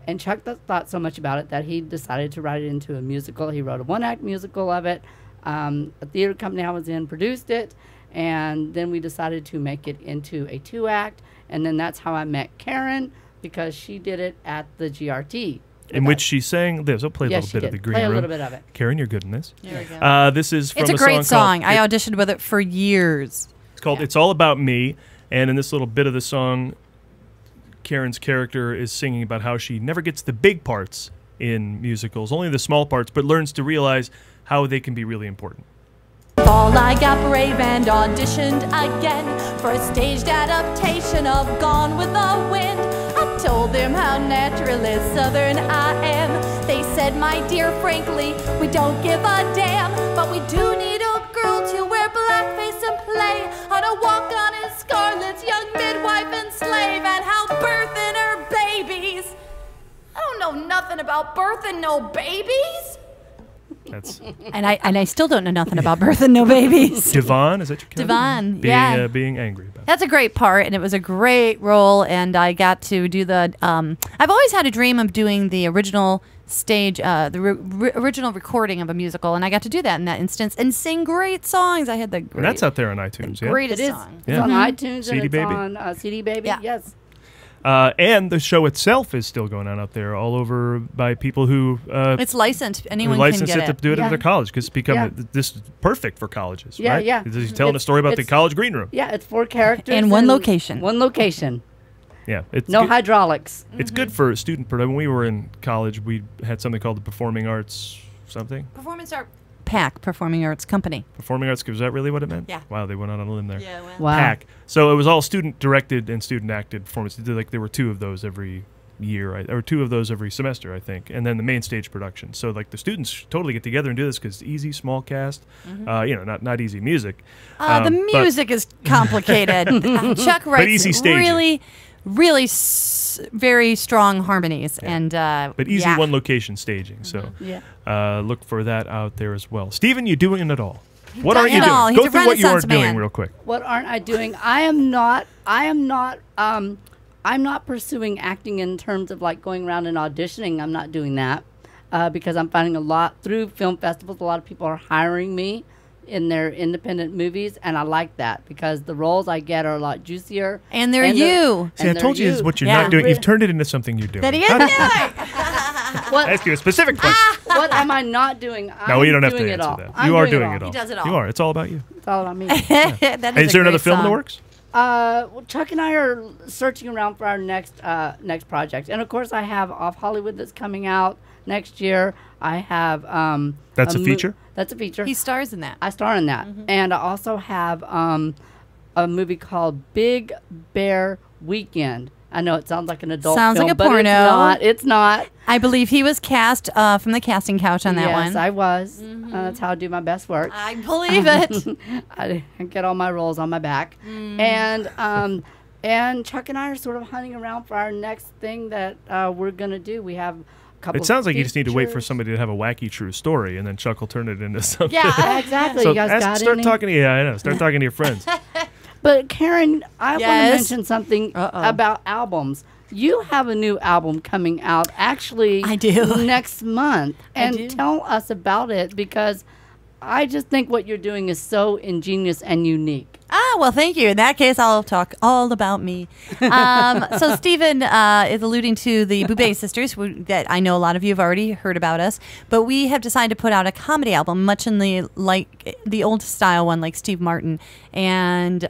And Chuck thought so much about it that he decided to write it into a musical. He wrote a one-act musical of it. A theater company I was in produced it, and then we decided to make it into a 2-act, and then that's how I met Karen, because she did it at the GRT. In which she sang this. I'll play a little bit of The Green Room. Play a little bit of it. Karen, you're good in this. Here we go. This is from it's a great song. I auditioned with it for years. It's called It's All About Me, and in this little bit of the song, Karen's character is singing about how she never gets the big parts in musicals, only the small parts, but learns to realize how they can be really important. Fall, I got brave and auditioned again for a staged adaptation of Gone with the Wind. I told them how naturally Southern I am. They said, my dear, frankly, we don't give a damn, but we do need a girl to wear blackface and play how to walk on his Scarlet's young midwife and slave, and how birthing her babies. I don't know nothing about birthing no babies. That's and I still don't know nothing about birthing no babies. Devon, is that your character? Devon, yeah. Being angry about it. That's a great part, and it was a great role, and I got to do the, I've always had a dream of doing the original stage, original recording of a musical, and I got to do that in that instance, and sing great songs. I had the great, and that's out there on iTunes, yeah? Greatest song. It's on iTunes, CD and it's Baby. on CD Baby, yes. And the show itself is still going on out there, all over by people who it's licensed. Anyone license can get it to do it at their college, because it's become this is perfect for colleges. Yeah, right? yeah. He's telling a story about the college green room. Yeah, it's 4 characters and one location. One location. Yeah, it's no good. hydraulics. It's good for student. When we were in college, we had something called the Performing Arts something. Performance Art PAC, Performing Arts Company. Performing Arts, was that really what it meant? Yeah. Wow, they went out on a limb there. Yeah, well. Wow. PAC. So it was all student-directed and student-acted performances. Like there were 2 of those every year, or 2 of those every semester, I think, and then the main stage production. So like the students totally get together and do this because it's easy, small cast. Not easy music. The music is complicated. Chuck writes easy staging. really very strong harmonies, and but easy one location staging. So look for that out there as well. Stephen, you doing it all? What aren't you doing? Go through what you aren't doing real quick. What aren't I doing? I'm not pursuing acting in terms of like going around and auditioning. I'm not doing that because I'm finding a lot through film festivals. A lot of people are hiring me in their independent movies, and I like that because the roles I get are a lot juicier. And they're you. See, I told you this is what you're not doing. You've turned it into something you're doing. That he is doing. I ask you a specific question. What am I not doing? No, you don't have to answer that. You are doing it all. He does it all. You are. It's all about you. It's all about me. Is there another film in the works? Well, Chuck and I are searching around for our next project, and of course, I have Off Hollywood that's coming out next year. I have that's a feature. That's a feature. He stars in that. I star in that, and I also have a movie called Big Bear Weekend. I know it sounds like an adult sounds film, like a but porno. It's not. I believe he was cast from the casting couch on that one. Yes, I was. That's how I do my best work. I believe it. I get all my roles on my back. And Chuck and I are sort of hunting around for our next thing that we're going to do. We have a couple It sounds like you just need to wait for somebody to have a wacky true story, and then Chuck will turn it into something. Yeah, exactly. So you guys got start talking to I know. Start talking to your friends. But Karen, I want to mention something about albums. You have a new album coming out actually I do. next month. And do. tell us about it, because I just think what you're doing is so ingenious and unique. Ah, well, thank you. In that case, I'll talk all about me. So Stephen is alluding to the Boubet sisters, that I know a lot of you have already heard about us, but we have decided to put out a comedy album, much in the old style one, like Steve Martin, and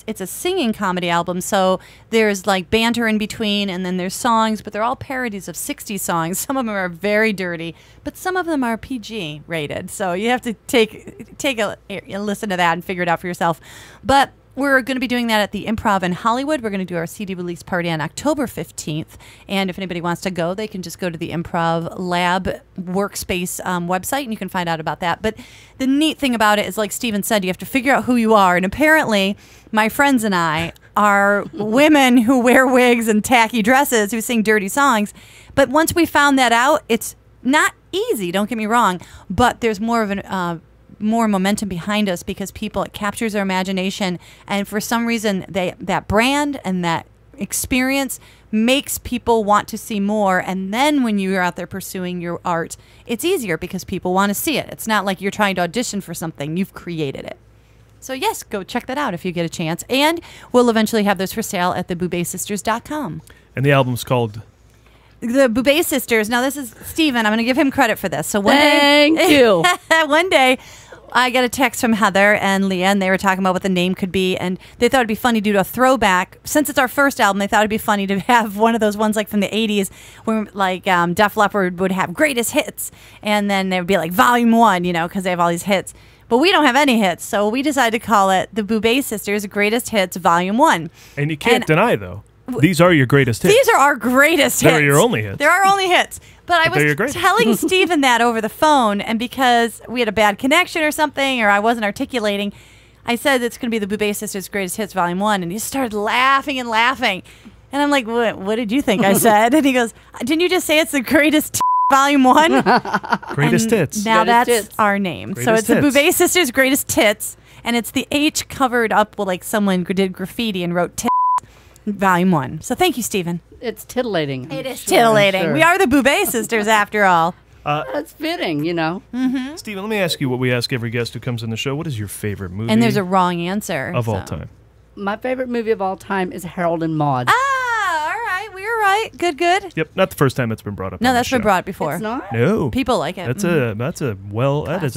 it's a singing comedy album. So there's like banter in between, and then there's songs, but they're all parodies of 60s songs. Some of them are very dirty, but some of them are PG rated. So you have to take a listen to that and figure it out for yourself. But we're going to be doing that at the Improv in Hollywood. We're going to do our CD release party on October 15th. And if anybody wants to go, they can just go to the Improv Lab workspace website, and you can find out about that. But the neat thing about it is, like Steven said, you have to figure out who you are. And apparently, my friends and I are women who wear wigs and tacky dresses who sing dirty songs. But once we found that out, it's not easy, don't get me wrong, but there's more of an... more momentum behind us, because it captures their imagination, and for some reason that brand and that experience makes people want to see more. And then when you're out there pursuing your art, it's easier because people want to see it. It's not like you're trying to audition for something, you've created it. So yes, go check that out if you get a chance, and we'll eventually have those for sale at theboubettsisters.com. And the album's called The Boubet Sisters. Now, this is Steven. I'm going to give him credit for this. So Thank you. One day, I got a text from Heather and Leah, and they were talking about what the name could be, and they thought it'd be funny to do a throwback. Since it's our first album, they thought it'd be funny to have one of those ones like from the 80s, where like Def Leppard would have greatest hits, and then there would be like Volume 1, because they have all these hits. But we don't have any hits, so we decided to call it the Boubet Sisters Greatest Hits Volume 1. And you can't deny, though, these are your greatest hits. These are our greatest hits. They're your only hits. They're our only hits. But I was telling Steven that over the phone, and because we had a bad connection or something, or I wasn't articulating, I said it's going to be the Boubet Sisters Greatest Hits Volume 1, and he started laughing and laughing. And I'm like, what did you think I said? And he goes, didn't you just say it's the Greatest Volume 1? Greatest Hits. Now Greatest that's hits. our name. Greatest so it's hits. the Boubet Sisters Greatest Tits, and it's the H covered up with like someone did graffiti and wrote Tits Volume 1. So thank you, Steven. It's titillating. It is titillating. Sure. We are the Boubet Sisters after all. That's fitting, Mm-hmm. Steven, let me ask you what we ask every guest who comes on the show. What is your favorite movie And there's a wrong answer. of all time? My favorite movie of all time is Harold and Maude. Ah, all right. We were right. Good. Yep, not the first time it's been brought up. No, on that's the been show. brought before. It's not? No, People like it. That is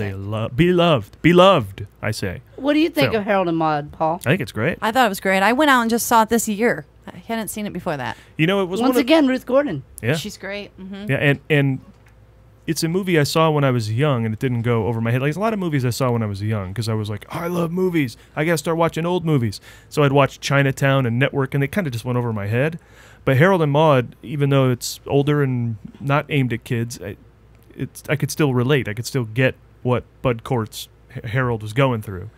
a beloved. I say. What do you think Film. of Harold and Maude, Paul? I think it's great. I thought it was great. I went out and just saw it this year. I hadn't seen it before that. It was Once again, Ruth Gordon. Yeah, She's great. Mm-hmm. yeah, and it's a movie I saw when I was young, and it didn't go over my head. Like, there's a lot of movies I saw when I was young, because I was like, I love movies. I got to start watching old movies. So I'd watch Chinatown and Network, and they kind of just went over my head. But Harold and Maude, even though it's older and not aimed at kids, I could still relate. I could still get what Bud Cort's Harold was going through,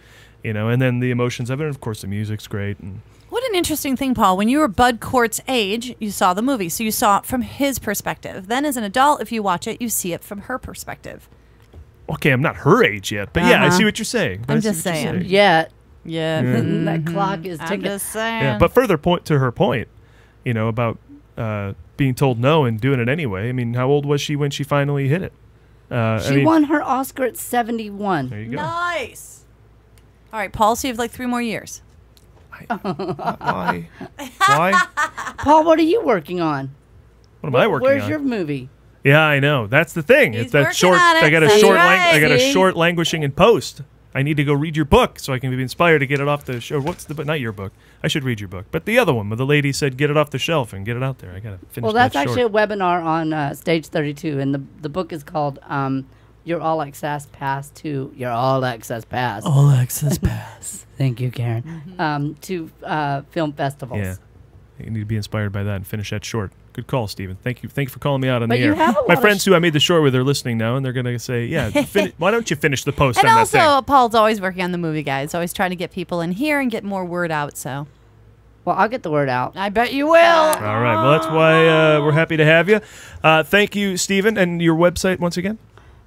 and then the emotions of it, and of course the music's great. And What an interesting thing, Paul. When you were Bud Cort's age, you saw the movie, so you saw it from his perspective. Then as an adult, if you watch it, you see it from her perspective. Okay, I'm not her age yet, but yeah, I see what you're saying. I'm just saying. Yeah. That clock is ticking. I'm just saying. Yeah, but further to her point, about being told no and doing it anyway. I mean, how old was she when she finally hit it? She won her Oscar at 71. There you go. Nice. All right, Paul, so you have like 3 more years. Why? Paul, what are you working on? What am I working on? Where's your movie? Yeah, I know. That's the thing. He's It's that working short. on it. I got a That's short. right. I got a See? short languishing in post. I need to go read your book so I can be inspired to get it off the show. What's the? Not your book. I should read your book, but the other one where the lady said, "Get it off the shelf and get it out there." I gotta finish. Well, that's that actually short. a webinar on Stage 32, and the book is called Your All Access Pass to Your All Access Pass. All Access Pass. Thank you, Karen. To film festivals. Yeah, you need to be inspired by that and finish that short. Good call, Stephen. Thank you for calling me out on But the you air. have a lot My of friends who I made the short with are listening now, and they're gonna say, "Yeah, why don't you finish the post And on that also, thing?" Paul's always working on the movie, guys. Always trying to get people in here and get more word out. So, well, I'll get the word out. I bet you will. All right. Well, that's why we're happy to have you. Thank you, Stephen, and your website once again.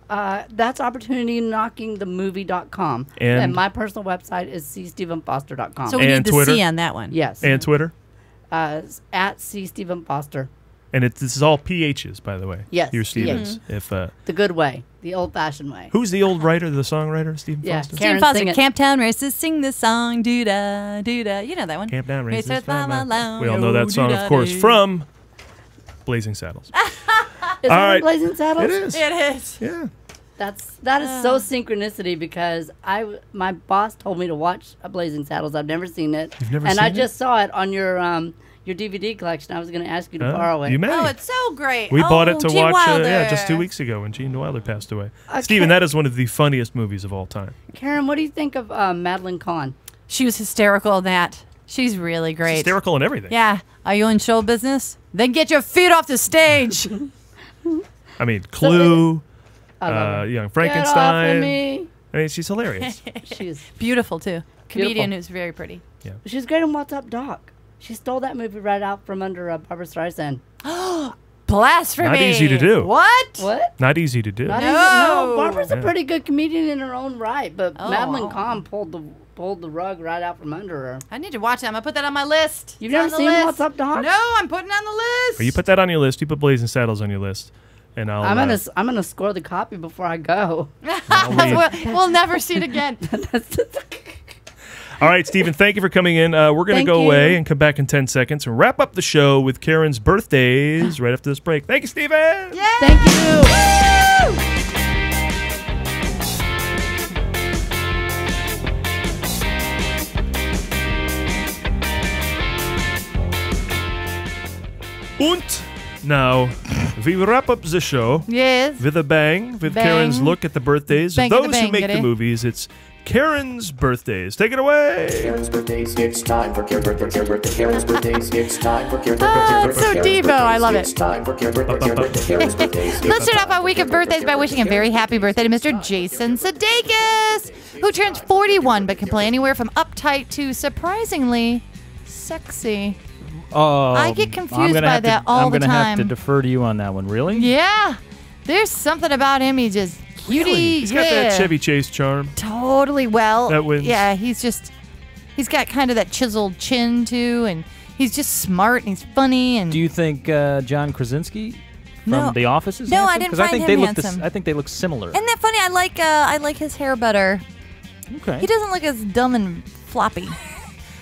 That's opportunityknockingthemovie.com. And my personal website is cstephenfoster.com. So we need the Twitter? C on that one. Yes. And Twitter. at C. Stephen Foster. And this is all PHs, by the way. Yes, Your Stevens. PH. If the good way, the old-fashioned way. Who's the old writer, the songwriter, Stephen Foster? Stephen Foster, Camptown Races, sing this song, doo-da, doo-da. You know that one. Camptown Races. Racers by my lounge, We all know that song, of course, from Blazing Saddles. Is All that right. Blazing Saddles? It is. It is. Yeah. That is so synchronicity because my boss told me to watch Blazing Saddles. I've never seen it. You've never and seen I it? just saw it on your DVD collection. I was going to ask you to borrow it. You may. Oh, it's so great. We bought it to Gene watch Wilder. just 2 weeks ago when Gene Wilder passed away. Okay. Stephen, that is one of the funniest movies of all time. Karen, what do you think of Madeline Kahn? She was hysterical in that. She's really great. Hysterical in everything. Yeah. Are you in show business? Then get your feet off the stage. I mean, Clue, I love her. Young Get Frankenstein. off of me. I mean, she's hilarious. She's beautiful, too. Comedian Beautiful. who's very pretty. Yeah. She's great in What's Up, Doc. She stole that movie right out from under Barbara Streisand. Blasphemy. Not easy to do. What? What? Not easy to do. Not easy. No, Barbara's Yeah. a pretty good comedian in her own right, but Oh. Madeline Kahn pulled the rug right out from under her. I need to watch that. I'm going to put that on my list. You've It's on never the seen list. What's Up, Doc? No, I'm putting it on the list. Well, you put that on your list. You put Blazing Saddles on your list. And I'll. I'm gonna score the copy before I go. we'll never see it again. All right, Stephen, thank you for coming in. We're going to Thank go you. away and come back in 10 seconds and wrap up the show with Karen's birthdays right after this break. Thank you, Stephen. Thank you. Und now, we wrap up the show Yes. with a bang, with Bang. Karen's look at the birthdays Bang of at the those who make the bangity. movies. It's Karen's birthdays. Take it away. Karen's birthdays, it's time for Karen's birthday. Karen's birthdays, it's time for Karen's Oh, it's so Devo. I love it. It's time for Karen's birthday. Let's start off our week of birthdays by wishing a very happy birthday to Mr. Jason Sudeikis, who turns 41 but can play anywhere from uptight to surprisingly sexy. Oh, I get confused by that all I'm the gonna have to time. defer to you on that one. Really? Yeah. There's something about him. He's just cutie. He's got that Chevy Chase charm. Totally. Well, That wins. yeah, he's got kind of that chiseled chin too, and he's just smart and he's funny. And Do you think John Krasinski from No. The Office is No, I handsome? didn't 'Cause I find think him they handsome. I think they look similar. Isn't that funny? I like his hair better. Okay. He doesn't look as dumb and floppy.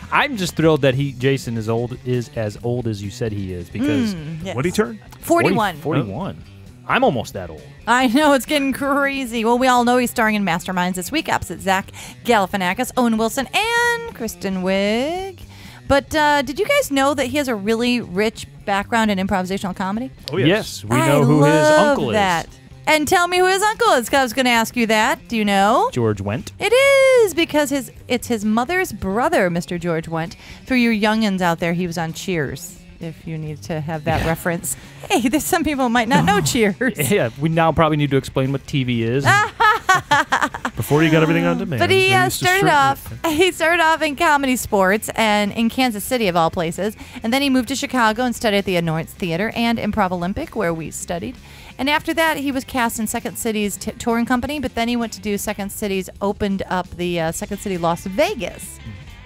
I'm just thrilled that Jason is as old as you said he is because yes. What'd he turn? 41. 41. I'm almost that old. I know, it's getting crazy. Well, we all know he's starring in Masterminds this week opposite Zach Galifianakis, Owen Wilson, and Kristen Wiig. But did you guys know that he has a really rich background in improvisational comedy? Oh, yes. We I know who his love uncle that. is. And tell me who his uncle is, 'cause I was going to ask you that. Do you know? George Wendt. It is, because it's his mother's brother, Mr. George Wendt. For you youngins out there, he was on Cheers, if you need to have that reference. Hey, there's some people who might not know Cheers. Yeah, we now probably need to explain what TV is. Before you got everything on demand. But he They used to started strip- off. He started off in comedy sports and in Kansas City of all places, and then he moved to Chicago and studied at the Annoyance Theater and Improv Olympic, where we studied. And after that, he was cast in Second City's touring company. But then he went to do Second City's opened up the Second City Las Vegas,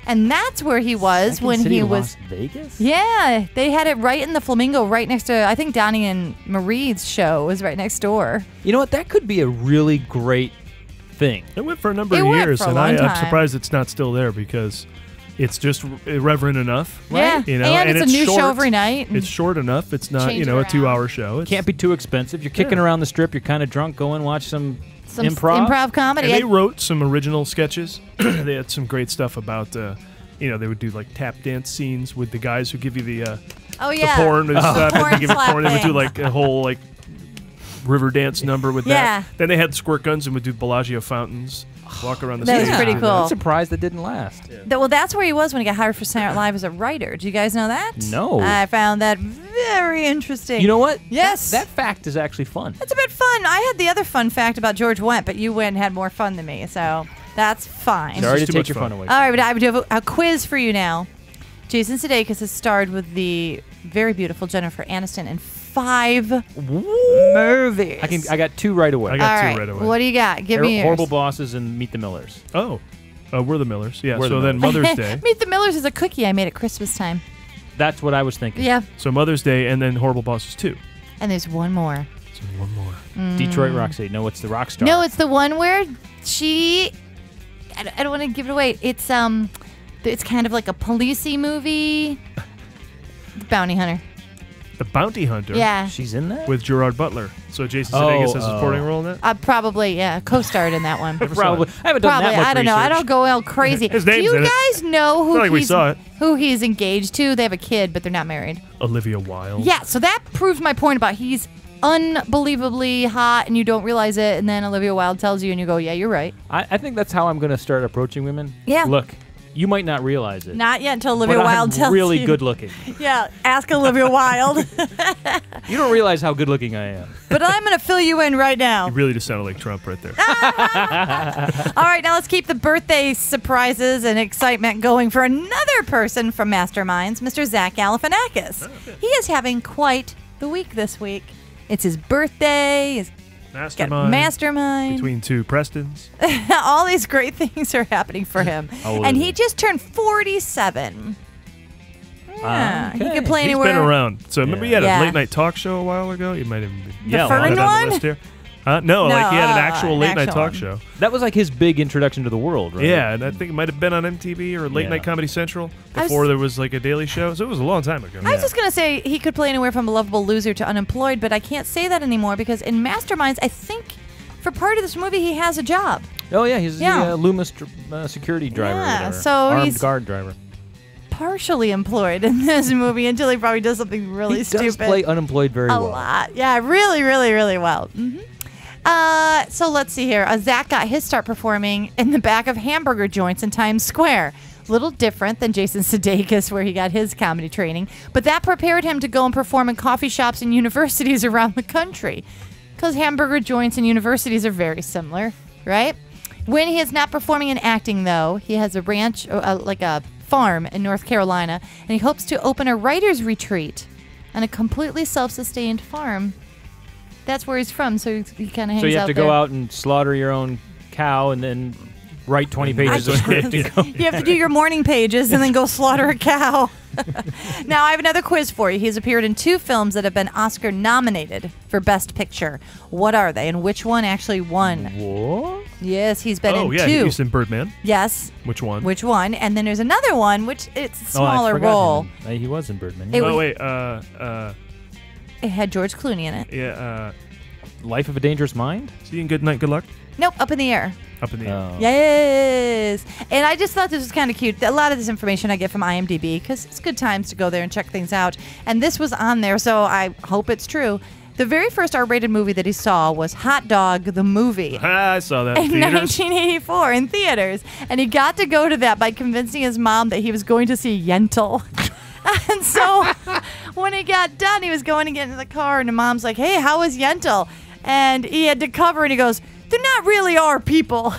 and that's where he was Second when City, he was. Las Vegas? Yeah, they had it right in the Flamingo, right next to. I think Donnie and Marie's show was right next door. You know what? That could be a really great thing. It went for a number It of went years, for a and long I'm time. surprised it's not still there because it's just irreverent enough. Yeah, You know, and it's a new show short. every night. It's short enough. It's not, Change you know, it a 2-hour show. It's, Can't be too expensive. You're kicking Yeah. around the strip. You're kind of drunk. Go and watch some Some improv. comedy. and they wrote some original sketches. They had some great stuff about, you know, they would do like tap dance scenes with the guys who give you the Oh yeah, the porn and stuff. Porn And they give it porn. They would do slapping. like a whole like river dance number with Yeah. that. Then they had squirt guns and would do Bellagio fountains. Walk around the That was stage. pretty and do cool. I'm surprised that didn't last. Well, that's where he was when he got hired for Saturday Night Live as a writer. Do you guys know that? No. I found that very interesting. You know what? Yes. That fact is actually fun. That's a bit fun. I had the other fun fact about George Wendt, but you went and had more fun than me, so that's fine. Sorry to too take much your fun. fun away. All right, but I would do a quiz for you now. Jason Sudeikis has starred with the very beautiful Jennifer Aniston in 5 movies. I got 2 right away. I got All 2 right, right away. what do you got? Give me yours. Horrible Bosses and Meet the Millers. Oh, we're the Millers. Yeah. We're so the then Millers. Mother's Day. Meet the Millers is a cookie I made at Christmas time. That's what I was thinking. Yeah. So Mother's Day and then Horrible Bosses 2. And there's one more. So one more. Detroit Roxy. No, it's the rock star. No, it's the one where she. I don't want to give it away. It's kind of like a policey movie. Bounty Hunter. The Bounty Hunter? Yeah. She's in that? With Gerard Butler. So Jason Sudeikis has a supporting role in that? Probably, yeah. Co-starred in that one. Probably. I haven't done that much I don't know. I don't go all crazy. His Do name's you in it. guys know It's not like we saw it. who he's engaged to? They have a kid, but they're not married. Olivia Wilde. Yeah, so that proves my point about he's unbelievably hot and you don't realize it, and then Olivia Wilde tells you and you go, yeah, you're right. I think that's how I'm going to start approaching women. Yeah. Look, you might not realize it. Not yet until Olivia but Wilde I'm tells really you. good looking. Yeah, ask Olivia Wilde. You don't realize how good looking I am. But I'm going to fill you in right now. You really just sounded like Trump right there. All right, now let's keep the birthday surprises and excitement going for another person from Masterminds, Mr. Zach Galifianakis. He is having quite the week this week. It's his birthday. He's got Mastermind. Between two Prestons. All these great things are happening for him. And he just turned 47. Yeah, he could play anywhere. He's been around. So remember he had Yeah. a late night talk show a while ago? You might have The Fern one? list here. No, like he had an actual late night talk show. That was like his big introduction to the world, right? Yeah, and I think it might have been on MTV or Late Night Comedy Central before there was like a daily show. So it was a long time ago. I was just going to say he could play anywhere from a lovable loser to unemployed, but I can't say that anymore because in Masterminds, I think for part of this movie, he has a job. Oh, yeah, he's the Loomis security driver. Yeah, or whatever. so Armed he's guard driver. Partially employed in this movie until he probably does something really stupid. He does play unemployed very well. A lot. Yeah, really, really, really well. So let's see here. Zach got his start performing in the back of hamburger joints in Times Square. A little different than Jason Sudeikis, where he got his comedy training. But that prepared him to go and perform in coffee shops and universities around the country. Because hamburger joints and universities are very similar, right? When he is not performing and acting, though, he has a ranch, like a farm in North Carolina, and he hopes to open a writer's retreat on a completely self-sustained farm. That's where he's from, so he kind of hangs out. So you have to there. go out and slaughter your own cow and then write 20 pages of script. You have to do your morning pages and then go slaughter a cow. Now, I have another quiz for you. He's appeared in 2 films that have been Oscar nominated for Best Picture. What are they, and which one actually won? What? Yes, he's been in 2. Oh, yeah, he's in Birdman. Yes. Which one? Which one? And then there's another one, which it's a Oh, I smaller forgot role. him. He was in Birdman. It yeah. was- It had George Clooney in it. Yeah. Life of a Dangerous Mind? See you Good Night, Good Luck? Nope, Up in the Air. Up in the air. Yes. And I just thought this was kind of cute. A lot of this information I get from IMDb because it's good times to go there and check things out. And this was on there, so I hope it's true. The very first R-rated movie that he saw was Hot Dog, the movie. I saw that in In theaters. 1984 in theaters. And he got to go to that by convincing his mom that he was going to see Yentl. And so when he got done, he was going to get into the car, and the mom's like, hey, how was Yentl? And he had to cover, and he goes, they're not really our people.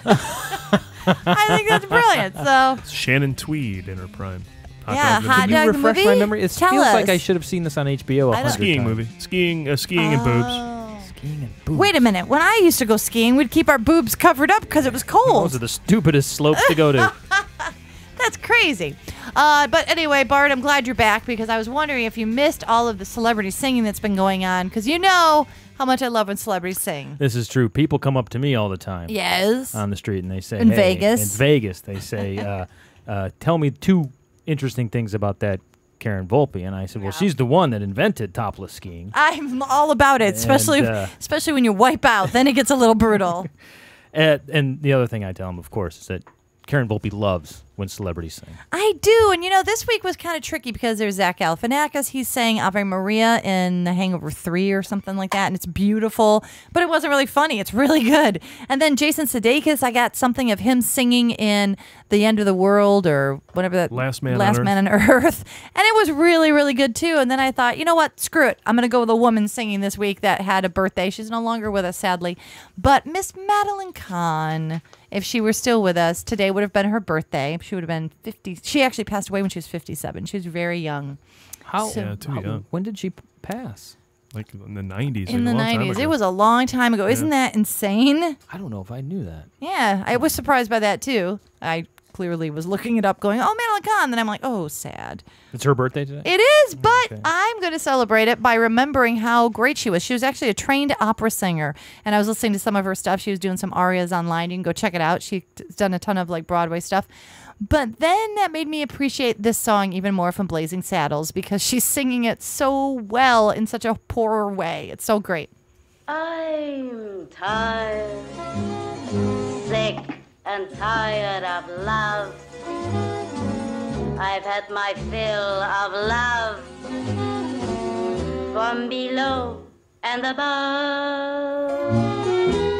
I think that's brilliant. So Shannon Tweed in her prime. Yeah, Hot Can you Dog the refresh movie? my memory? It Tell feels like us. I should have seen this on HBO. I don't- Skiing movie. Skiing and boobs. Skiing and boobs. wait a minute. When I used to go skiing, we'd keep our boobs covered up because it was cold. Those are the stupidest slopes to go to. That's crazy. But anyway, Bart, I'm glad you're back because I was wondering if you missed all of the celebrity singing that's been going on because you know how much I love when celebrities sing. This is true. People come up to me all the time. Yes. On the street and they say, In hey, Vegas. In Vegas, they say, tell me 2 interesting things about that Karen Volpe. And I said, well, she's the one that invented topless skiing. I'm all about it, especially especially when you wipe out. Then it gets a little brutal. And the other thing I tell them, of course, is that Karen Volpe loves when celebrities sing. I do. And, you know, this week was kind of tricky because there's Zach Galifianakis. He's sang Ave Maria in The Hangover 3 or something like that, and it's beautiful, but it wasn't really funny. It's really good. And then Jason Sudeikis, I got something of him singing in The End of the World or whatever that... Last Man on Earth. And it was really, really good, too. And then I thought, you know what? Screw it. I'm going to go with a woman singing this week that had a birthday. She's no longer with us, sadly. But Miss Madeline Kahn, if she were still with us, today would have been her birthday. She would have been 50. She actually passed away when she was 57. She was very young. Too young. When did she pass? Like in the 90s. In the 90s. It was a long time ago. Isn't that insane? I don't know if I knew that. Yeah, I was surprised by that, too. I clearly was looking it up going, oh, Madeline Kahn. Then I'm like, oh, sad. It's her birthday today? It is, but I'm going to celebrate it by remembering how great she was. She was actually a trained opera singer, and I was listening to some of her stuff. She was doing some arias online. You can go check it out. She's done a ton of like Broadway stuff. But then that made me appreciate this song even more from Blazing Saddles because she's singing it so well in such a poor way. It's so great. I'm tired, sick and tired of love. I've had my fill of love from below and above.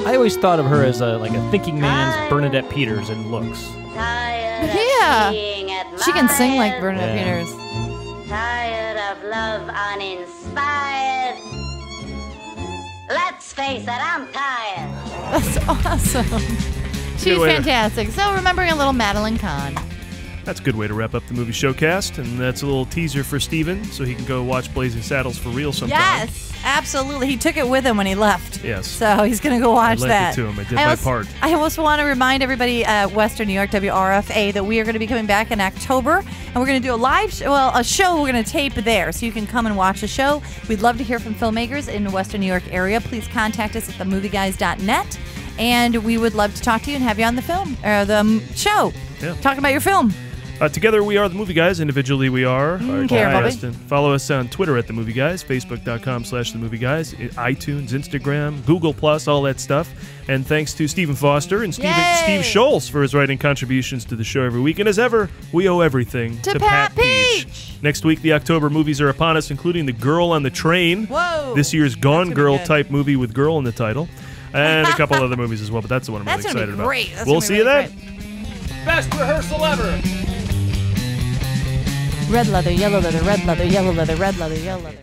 I always thought of her as like a thinking man's Bernadette Peters in looks. Yeah, she can sing like Bernadette Peters. Tired of love uninspired. Let's face it, I'm tired. That's awesome. She's fantastic. So remembering a little Madeline Kahn. That's a good way to wrap up the movie showcast, and that's a little teaser for Steven, so he can go watch Blazing Saddles for real sometime. Yes, absolutely. He took it with him when he left. Yes. So he's going to go watch I that. I to him. I did my part. I also want to remind everybody at Western New York, WRFA, that we are going to be coming back in October, and we're going to do a show we're going to tape there, so you can come and watch the show. We'd love to hear from filmmakers in the Western New York area. Please contact us at themovieguys.net, and we would love to talk to you and have you on the show. Yeah. Talking about your film. Together we are the Movie Guys. Individually we are. Careful. Follow us on Twitter at The Movie Guys, Facebook.com/The Movie Guys, iTunes, Instagram, Google+, all that stuff. And thanks to Stephen Foster and Steve Schultz for his writing contributions to the show every week. And as ever, we owe everything to Pat Peach. Next week, the October movies are upon us, including The Girl on the Train. Whoa. This year's Gone Girl type movie with girl in the title. And a couple other movies as well, but that's the one I'm really excited about. We'll see you then. Best rehearsal ever. Red leather, yellow leather, red leather, yellow leather, red leather, yellow leather.